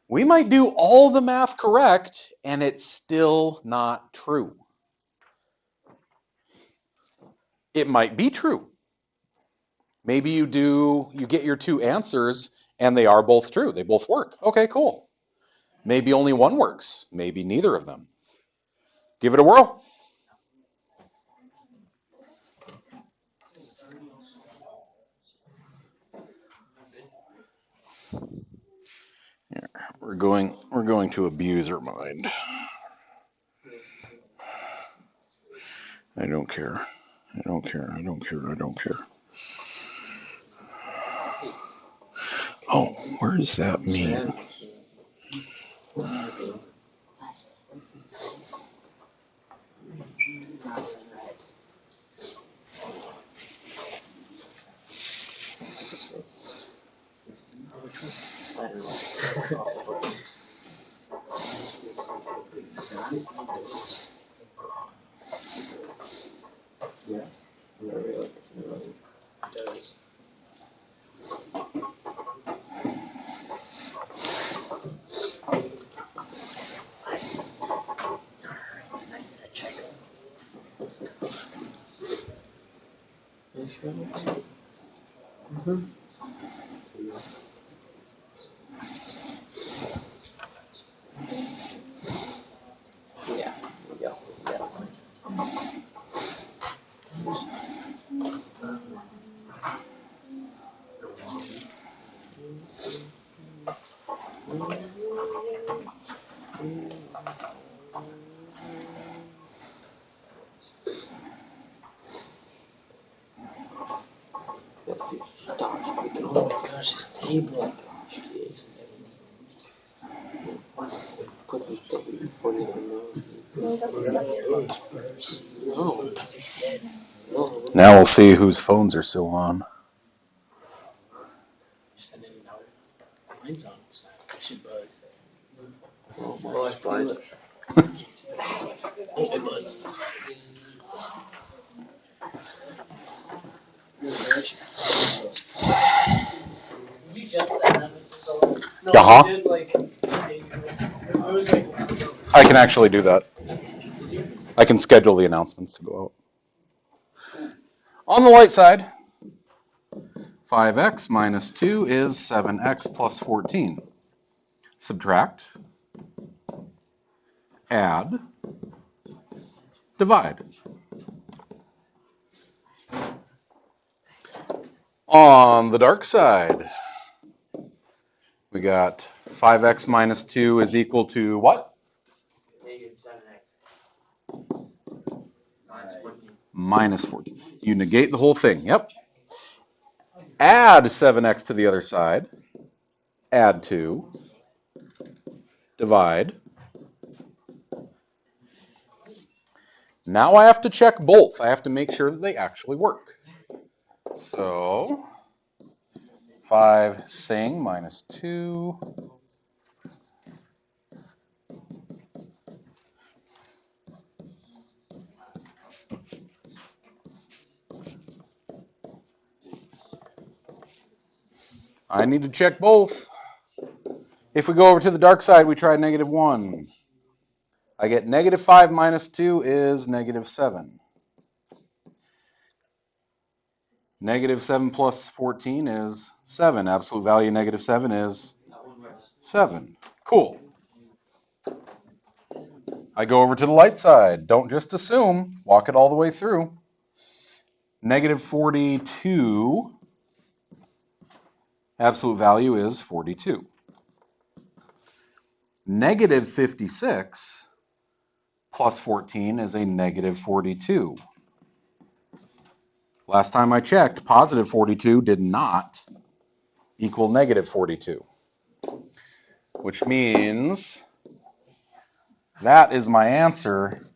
we might do all the math correct and it's still not true. It might be true. Maybe you get your 2 answers and they are both true. They both work. Okay, cool. Maybe only one works. Maybe neither of them. Give it a whirl. Here, we're going to abuse our mind. I don't care. I don't care. I don't care. I don't care. Oh, where does that mean? Oh my gosh, this table. Now we'll see whose phones are still on. Mine's on. I should buzz. Well, buzz. Oh, it buzz. You just said that, Mr. Sullivan? No, Uh-huh. I did like 2 days ago. It was like. I can actually do that. I can schedule the announcements to go out. On the light side, 5x minus 2 is 7x plus 14. Subtract, add, divide. On the dark side, we got 5x minus 2 is equal to what? minus 14. You negate the whole thing. Yep. Add 7x to the other side. Add 2. Divide. Now I have to check both. I have to make sure that they actually work. So 5 thing minus 2. I need to check both. If we go over to the dark side, we try negative 1. I get negative 5 minus 2 is negative 7. Negative 7 plus 14 is 7. Absolute value negative 7 is 7. Cool. I go over to the light side. Don't just assume. Walk it all the way through. Negative 42. Absolute value is 42. Negative 56 plus 14 is a negative 42. Last time I checked, positive 42 did not equal negative 42. Which means that is my answer.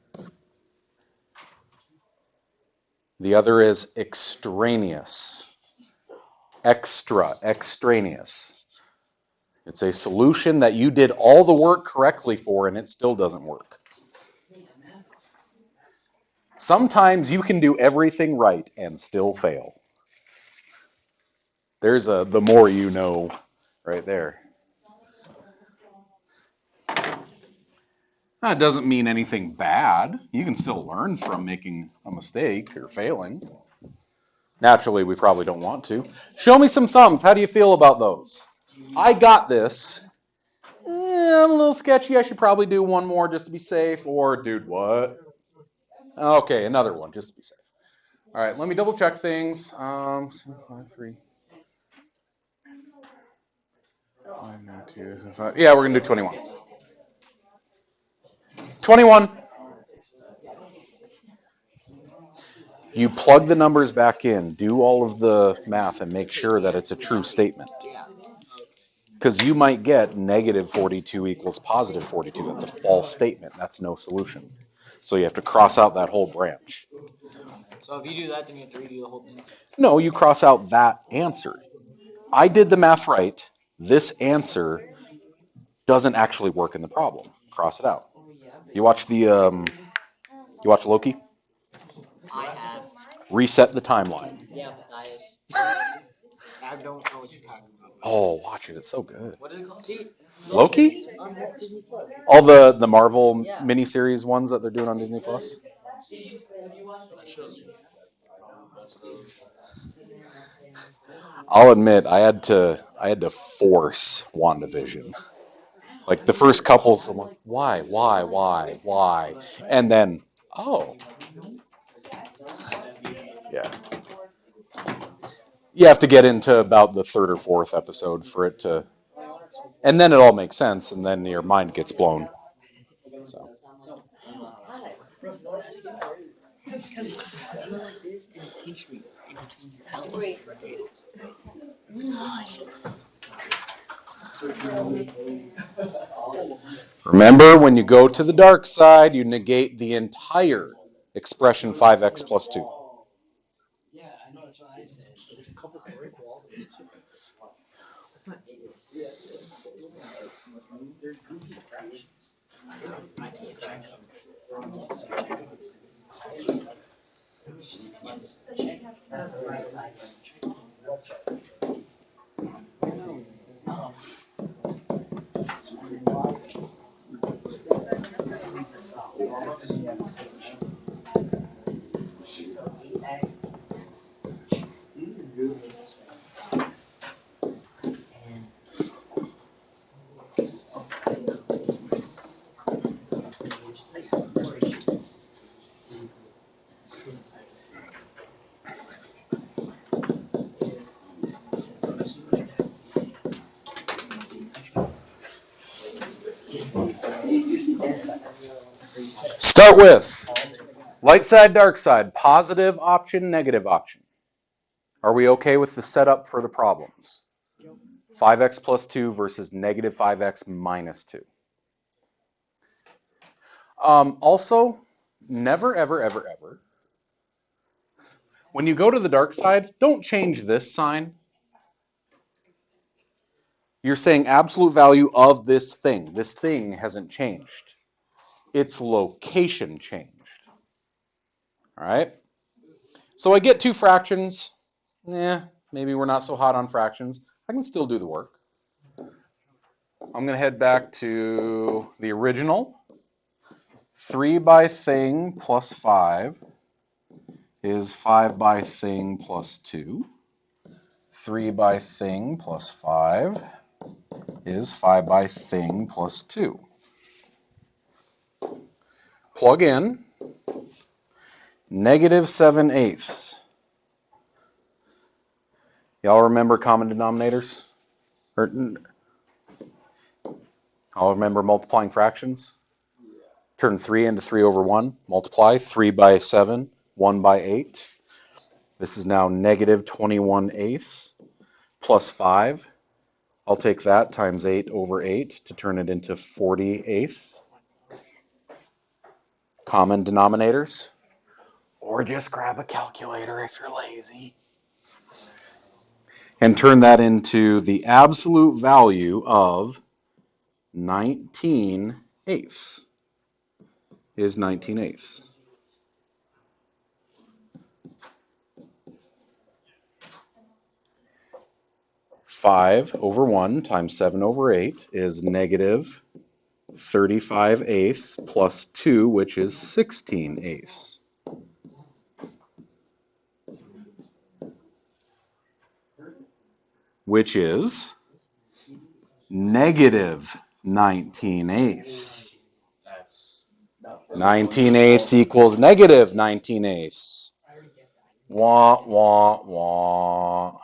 The other is extraneous. Extraneous. It's a solution that you did all the work correctly for and it still doesn't work. Sometimes you can do everything right and still fail. There's the more you know right there. That doesn't mean anything bad. You can still learn from making a mistake or failing. Naturally, we probably don't want to. Show me some thumbs. How do you feel about those? I got this. I'm a little sketchy. I should probably do one more just to be safe. Or, dude, what? Okay, another one just to be safe. All right, let me double check things. 5, 3. 5, 2, 5. Yeah, we're going to do 21. 21. You plug the numbers back in, do all of the math, and make sure that it's a true statement. Because you might get negative 42 equals positive 42. That's a false statement. That's no solution. So you have to cross out that whole branch. So if you do that, then you have to redo the whole thing. No, you cross out that answer. I did the math right. This answer doesn't actually work in the problem. Cross it out. You watch the you watch Loki? I have. Reset the timeline. Yeah, but that is. I don't know what you're talking about. Oh, watch it. It's so good. What is it called? Dude, Loki? on Disney Plus. All the Marvel miniseries ones that they're doing on Disney Plus? I'll admit I had to force WandaVision. Like the first couple, I'm like, why? And then, oh. Yeah. You have to get into about the third or fourth episode for it to, and then it all makes sense, and then your mind gets blown. So. Remember, when you go to the dark side, you negate the entire expression 5x plus 2. Yeah, I know that's what I said. There's a couple of equalities. That's not they're goofy fractions. I can't check them. That's the right side. Start with Light side, dark side, positive option, negative option. Are we okay with the setup for the problems? 5x plus 2 versus negative 5x minus 2. Also, never, ever, ever, ever, when you go to the dark side, don't change this sign. You're saying absolute value of this thing. This thing hasn't changed. Its location changed. All right? So I get two fractions. Maybe we're not so hot on fractions. I can still do the work. I'm going to head back to the original. 3 by thing plus 5 is 5 by thing plus 2. 3 by thing plus 5 is 5 by thing plus 2. Plug in negative 7/8. Y'all remember common denominators? Y'all remember multiplying fractions? Turn 3 into 3 over 1. Multiply 3 by 7, 1 by 8. This is now negative 21/8 plus 5. I'll take that times 8 over 8 to turn it into 40/8. Common denominators. Or just grab a calculator if you're lazy. And turn that into the absolute value of 19/8 is 19/8. Five over 1 times 7 over 8 is negative 35/8 plus 2, which is 16/8. Which is negative 19/8. 19/8 equals negative 19/8. Wah, wah, wah.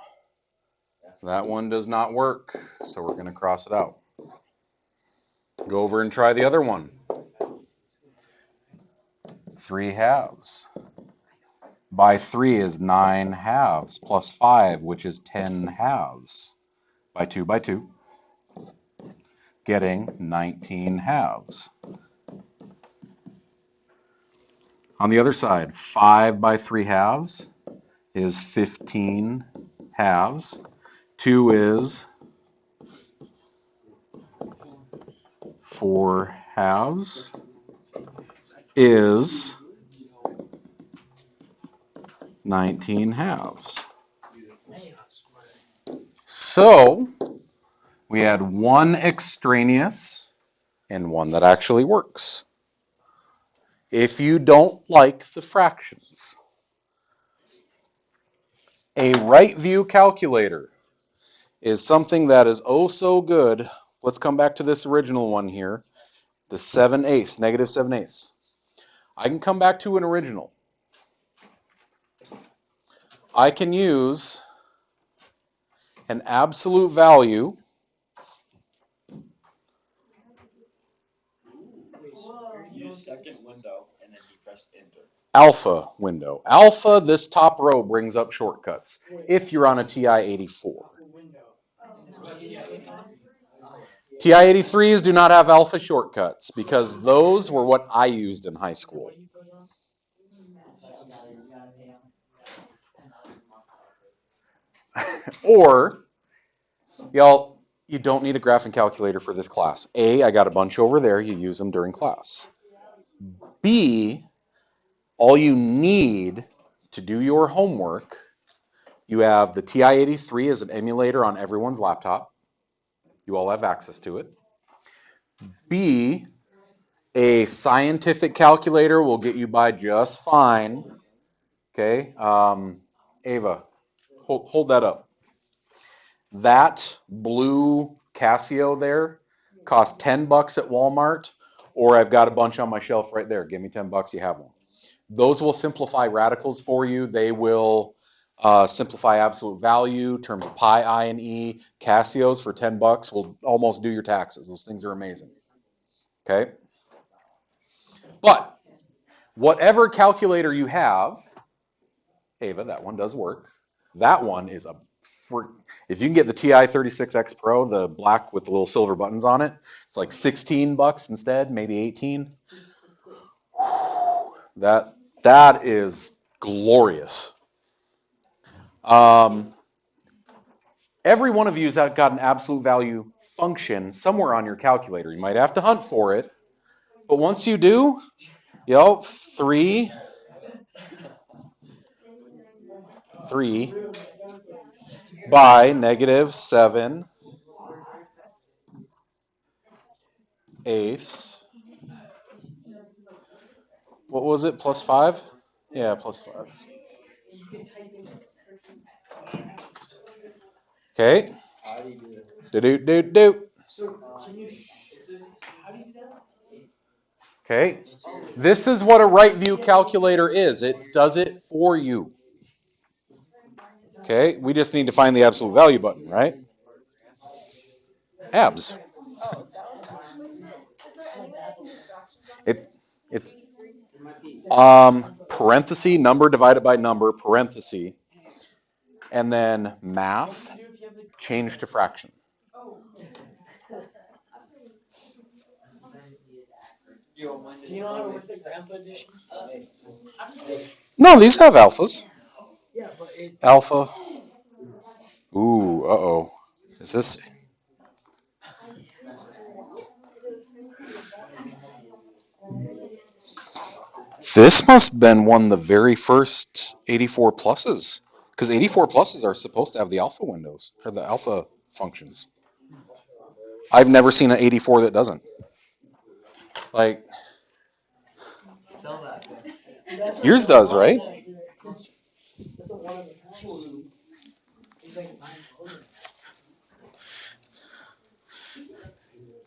That one does not work, so we're going to cross it out. Go over and try the other one. 3/2 by 3 is 9/2 plus 5, which is 10/2 by 2 by 2, getting 19/2. On the other side, 5 by 3/2 is 15/2. 2 is 4/2 is 19/2. So we had one extraneous and one that actually works. If you don't like the fractions, a right view calculator is something that is oh so good. Let's come back to this original one here, the 7/8, negative 7/8. I can come back to an original. I can use an absolute value Use second window and then you press enter. alpha window. Alpha, this top row brings up shortcuts if you're on a TI-84. TI-83s do not have alpha shortcuts because those were what I used in high school. Or, y'all, you don't need a graphing calculator for this class. A, I got a bunch over there. You use them during class. B, all you need to do your homework, you have the TI-83 as an emulator on everyone's laptop. You all have access to it. B, a scientific calculator will get you by just fine. Okay, Ava, hold that up. That blue Casio there costs $10 at Walmart, or I've got a bunch on my shelf right there. Give me $10, you have one. Those will simplify radicals for you. They will simplify absolute value, terms of pi, I, and e. Casios for $10 will almost do your taxes. Those things are amazing. Okay? But Whatever calculator you have, Ava, that one does work. That one is a if you can get the TI 36X Pro, the black with the little silver buttons on it, it's like $16 instead, maybe 18. That is glorious. Every one of you has got an absolute value function somewhere on your calculator. You might have to hunt for it, but once you do, 3 by -7 eighths. What was it? +5? Yeah, +5. Okay. Do. Okay. This is what a right view calculator is. It does it for you. Okay. We just need to find the absolute value button, right? Abs. Is there any way I can do fractions on It's here? parenthesis, number divided by number, parenthesis, and then math, change to fraction. Do you know how to work the grandpa edition? No, these have alphas. Yeah, but it. Alpha. Ooh, uh-oh. Is this? This must have been one of the very first 84 pluses, because 84 pluses are supposed to have the alpha windows, or the alpha functions. I've never seen an 84 that doesn't. Like, Sell that. yours does, right? That's what one of them has. He's like 9,000.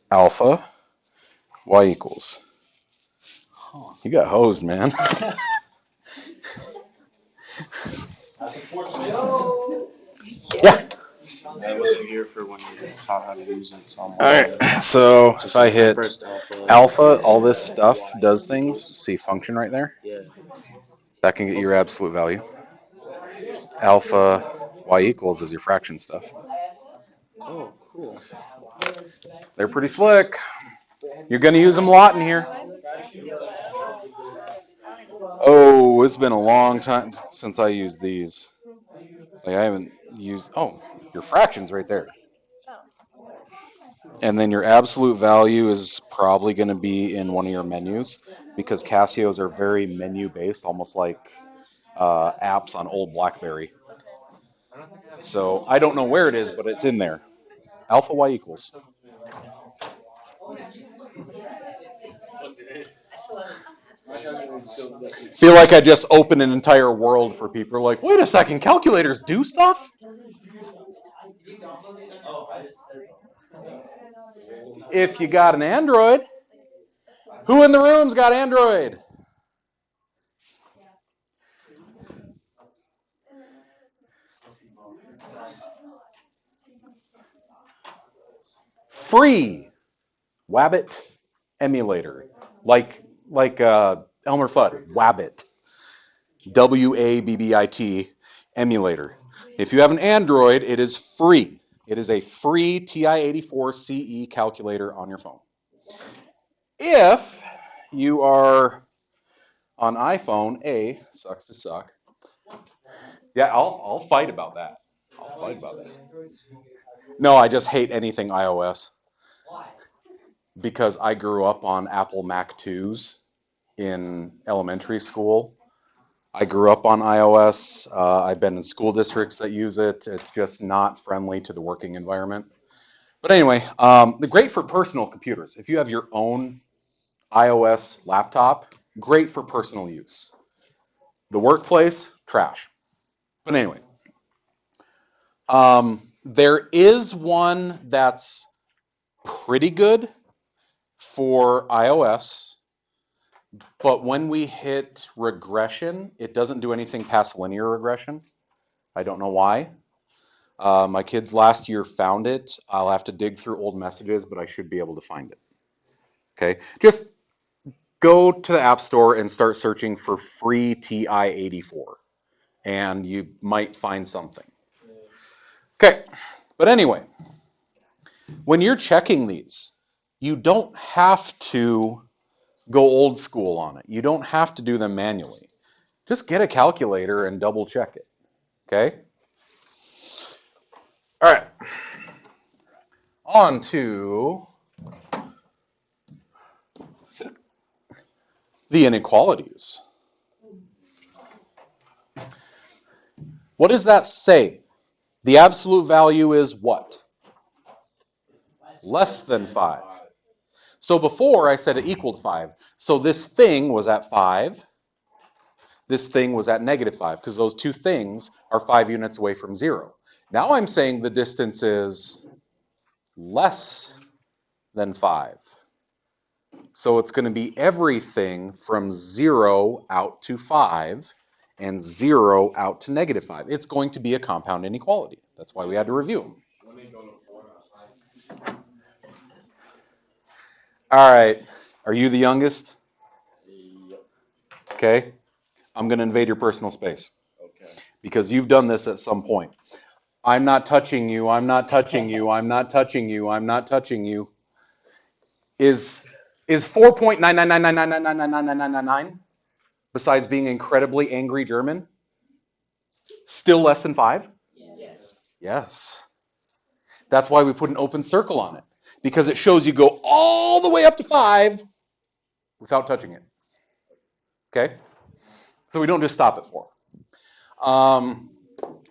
Alpha y equals. You got hosed, man. Yeah. I wasn't here for when you taught how to use it. So All right. So if I hit pressed alpha, all this stuff does things. See function right there? Yeah. That can get your absolute value. Alpha y equals is your fraction stuff. Oh, cool. They're pretty slick. You're going to use them a lot in here. Oh, it's been a long time since I used these. Like I haven't used. Oh, your fractions right there. And then your absolute value is probably going to be in one of your menus, because Casios are very menu based, almost like apps on old BlackBerry. So I don't know where it is, but it's in there. Alpha y equals. Feel like I just opened an entire world for people. Like, wait a second, calculators do stuff? If you got an Android. Who in the room's got Android? Free Wabbit emulator. Like Elmer Fudd, Wabbit. WABBIT emulator. If you have an Android, it is free. It is a free TI-84 CE calculator on your phone. If you are on iPhone, sucks to suck. Yeah, I'll fight about that. I'll fight about that. No, I just hate anything iOS. Why? Because I grew up on Apple Mac 2s in elementary school. I grew up on iOS. I've been in school districts that use it. It's just not friendly to the working environment. But anyway, they're great for personal computers. If you have your own iOS laptop, great for personal use. The workplace, trash. But anyway, there is one that's pretty good for iOS, but when we hit regression, it doesn't do anything past linear regression. I don't know why. My kids last year found it. I'll have to dig through old messages, but I should be able to find it. Okay, just go to the App Store and start searching for free TI-84, and you might find something. Okay, but anyway, when you're checking these, you don't have to go old school on it. You don't have to do them manually. Just get a calculator and double check it, okay? All right, on to the inequalities. What does that say? The absolute value is what? Less than 5. So before I said it equaled 5. So this thing was at 5. This thing was at -5 because those two things are 5 units away from 0. Now I'm saying the distance is less than 5. So it's going to be everything from 0 out to 5 and 0 out to -5. It's going to be a compound inequality. That's why we had to review them. All right. Are you the youngest? Okay. I'm going to invade your personal space. Okay. Because you've done this at some point. I'm not touching you. I'm not touching you. I'm not touching you. I'm not touching you. Is 4.99999999999 besides being incredibly angry German still less than 5? Yes. Yes. That's why we put an open circle on it, because it shows you go all the way up to 5 without touching it. Okay? So we don't just stop at 4.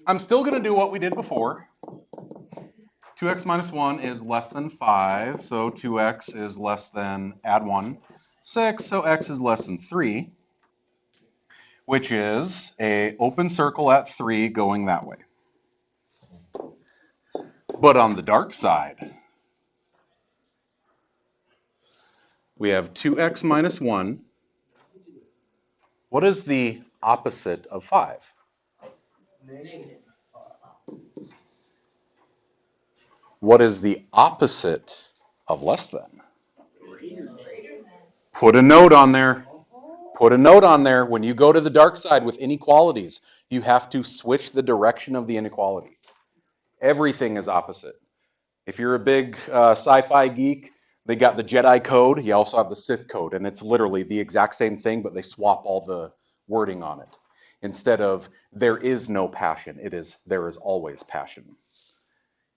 I'm still going to do what we did before. 2x minus 1 is less than 5, so 2x is less than, add 1, 6, so x is less than 3, which is an open circle at 3 going that way. But on the dark side, we have 2x minus 1. What is the opposite of 5? Negative. What is the opposite of less than? Greater than. Put a note on there. Put a note on there. When you go to the dark side with inequalities, you have to switch the direction of the inequality. Everything is opposite. If you're a big sci-fi geek, they got the Jedi code. You also have the Sith code, and it's literally the exact same thing, but they swap all the wording on it. Instead of there is no passion, it is there is always passion.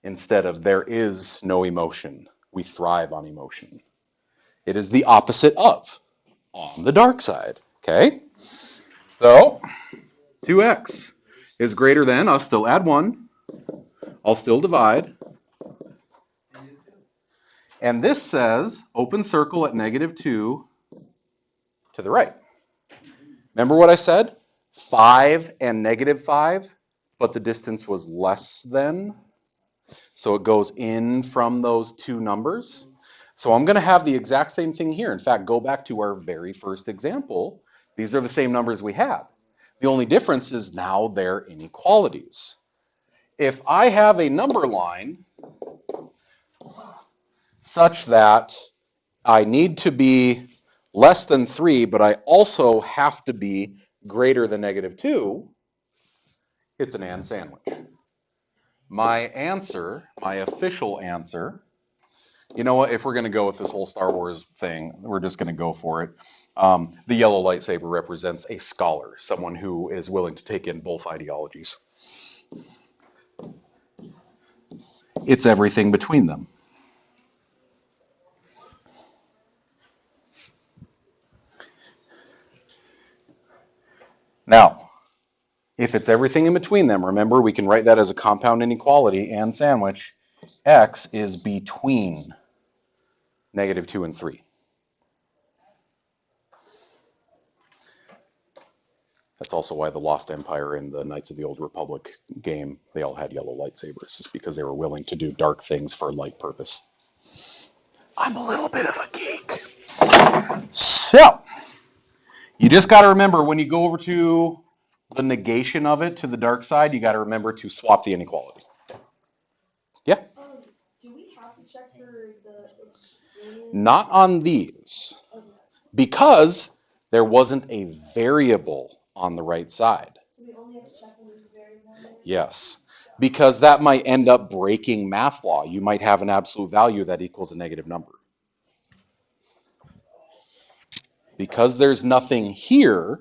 Instead of there is no emotion, we thrive on emotion. It is the opposite of, on the dark side, okay? So, 2x is greater than, I'll still add 1, I'll still divide, and this says open circle at -2 to the right. Remember what I said? 5 and -5, but the distance was less than. So it goes in from those two numbers. So I'm going to have the exact same thing here. In fact, go back to our very first example. These are the same numbers we had. The only difference is now they're inequalities. If I have a number line such that I need to be less than 3, but I also have to be greater than -2, it's an and sandwich. My answer, my official answer, you know what, if we're going to go with this whole Star Wars thing, we're just going to go for it. The yellow lightsaber represents a scholar, someone who is willing to take in both ideologies. It's everything between them. Now, if it's everything in between them, remember we can write that as a compound inequality and sandwich. X is between -2 and 3. That's also why the Lost Empire and the Knights of the Old Republic game, they all had yellow lightsabers. It's because they were willing to do dark things for a light purpose. I'm a little bit of a geek. So, you just got to remember when you go over to the negation of it to the dark side, you got to remember to swap the inequality. Yeah? Do we have to check for the extreme? Not on these. Okay. because there wasn't a variable on the right side. So we only have to check when there's a variable on there? Yes, because that might end up breaking math law. You might have an absolute value that equals a negative number. Because there's nothing here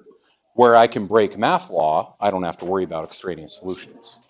where I can break math law, I don't have to worry about extraneous solutions.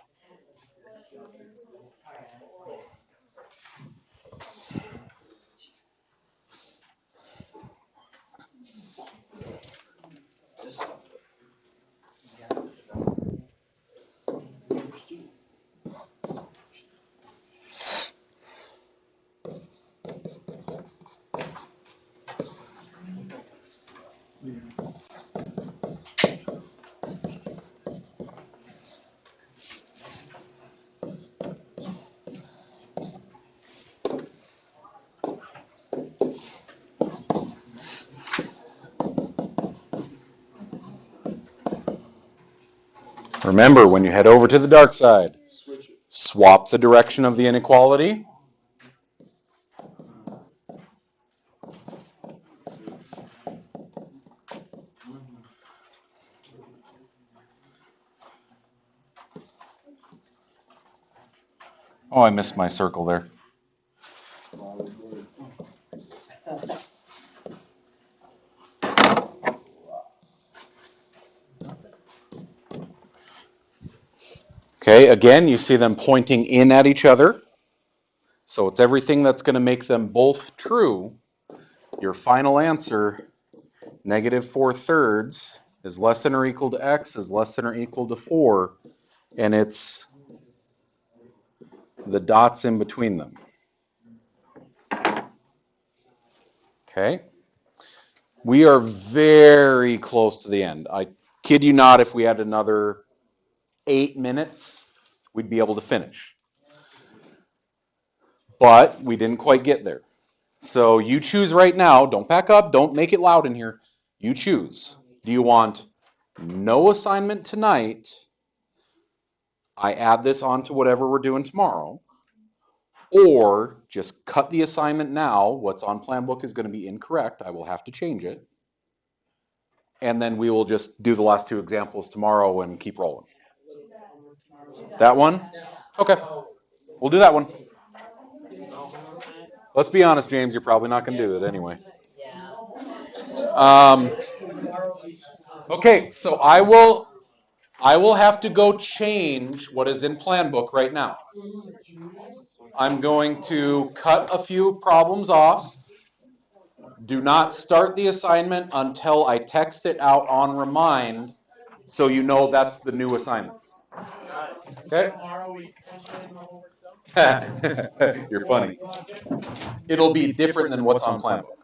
Remember, when you head over to the dark side, swap the direction of the inequality. Oh, I missed my circle there. Okay, again, you see them pointing in at each other. So it's everything that's going to make them both true. Your final answer, -4/3, is less than or equal to x is less than or equal to 4, and it's the dots in between them. Okay? We are very close to the end. I kid you not, if we had another 8 minutes, we'd be able to finish. But we didn't quite get there. So you choose right now. Don't pack up. Don't make it loud in here. You choose. Do you want no assignment tonight? I add this on to whatever we're doing tomorrow. Or just cut the assignment now. What's on plan book is going to be incorrect. I will have to change it. And then we will just do the last 2 examples tomorrow and keep rolling. That one? Okay. We'll do that one. Let's be honest, James, you're probably not going to do it anyway. Okay, so I will have to go change what is in plan book right now. I'm going to cut a few problems off. Do not start the assignment until I text it out on Remind so you know that's the new assignment. Okay? You're funny. It'll be different than what's on plan book.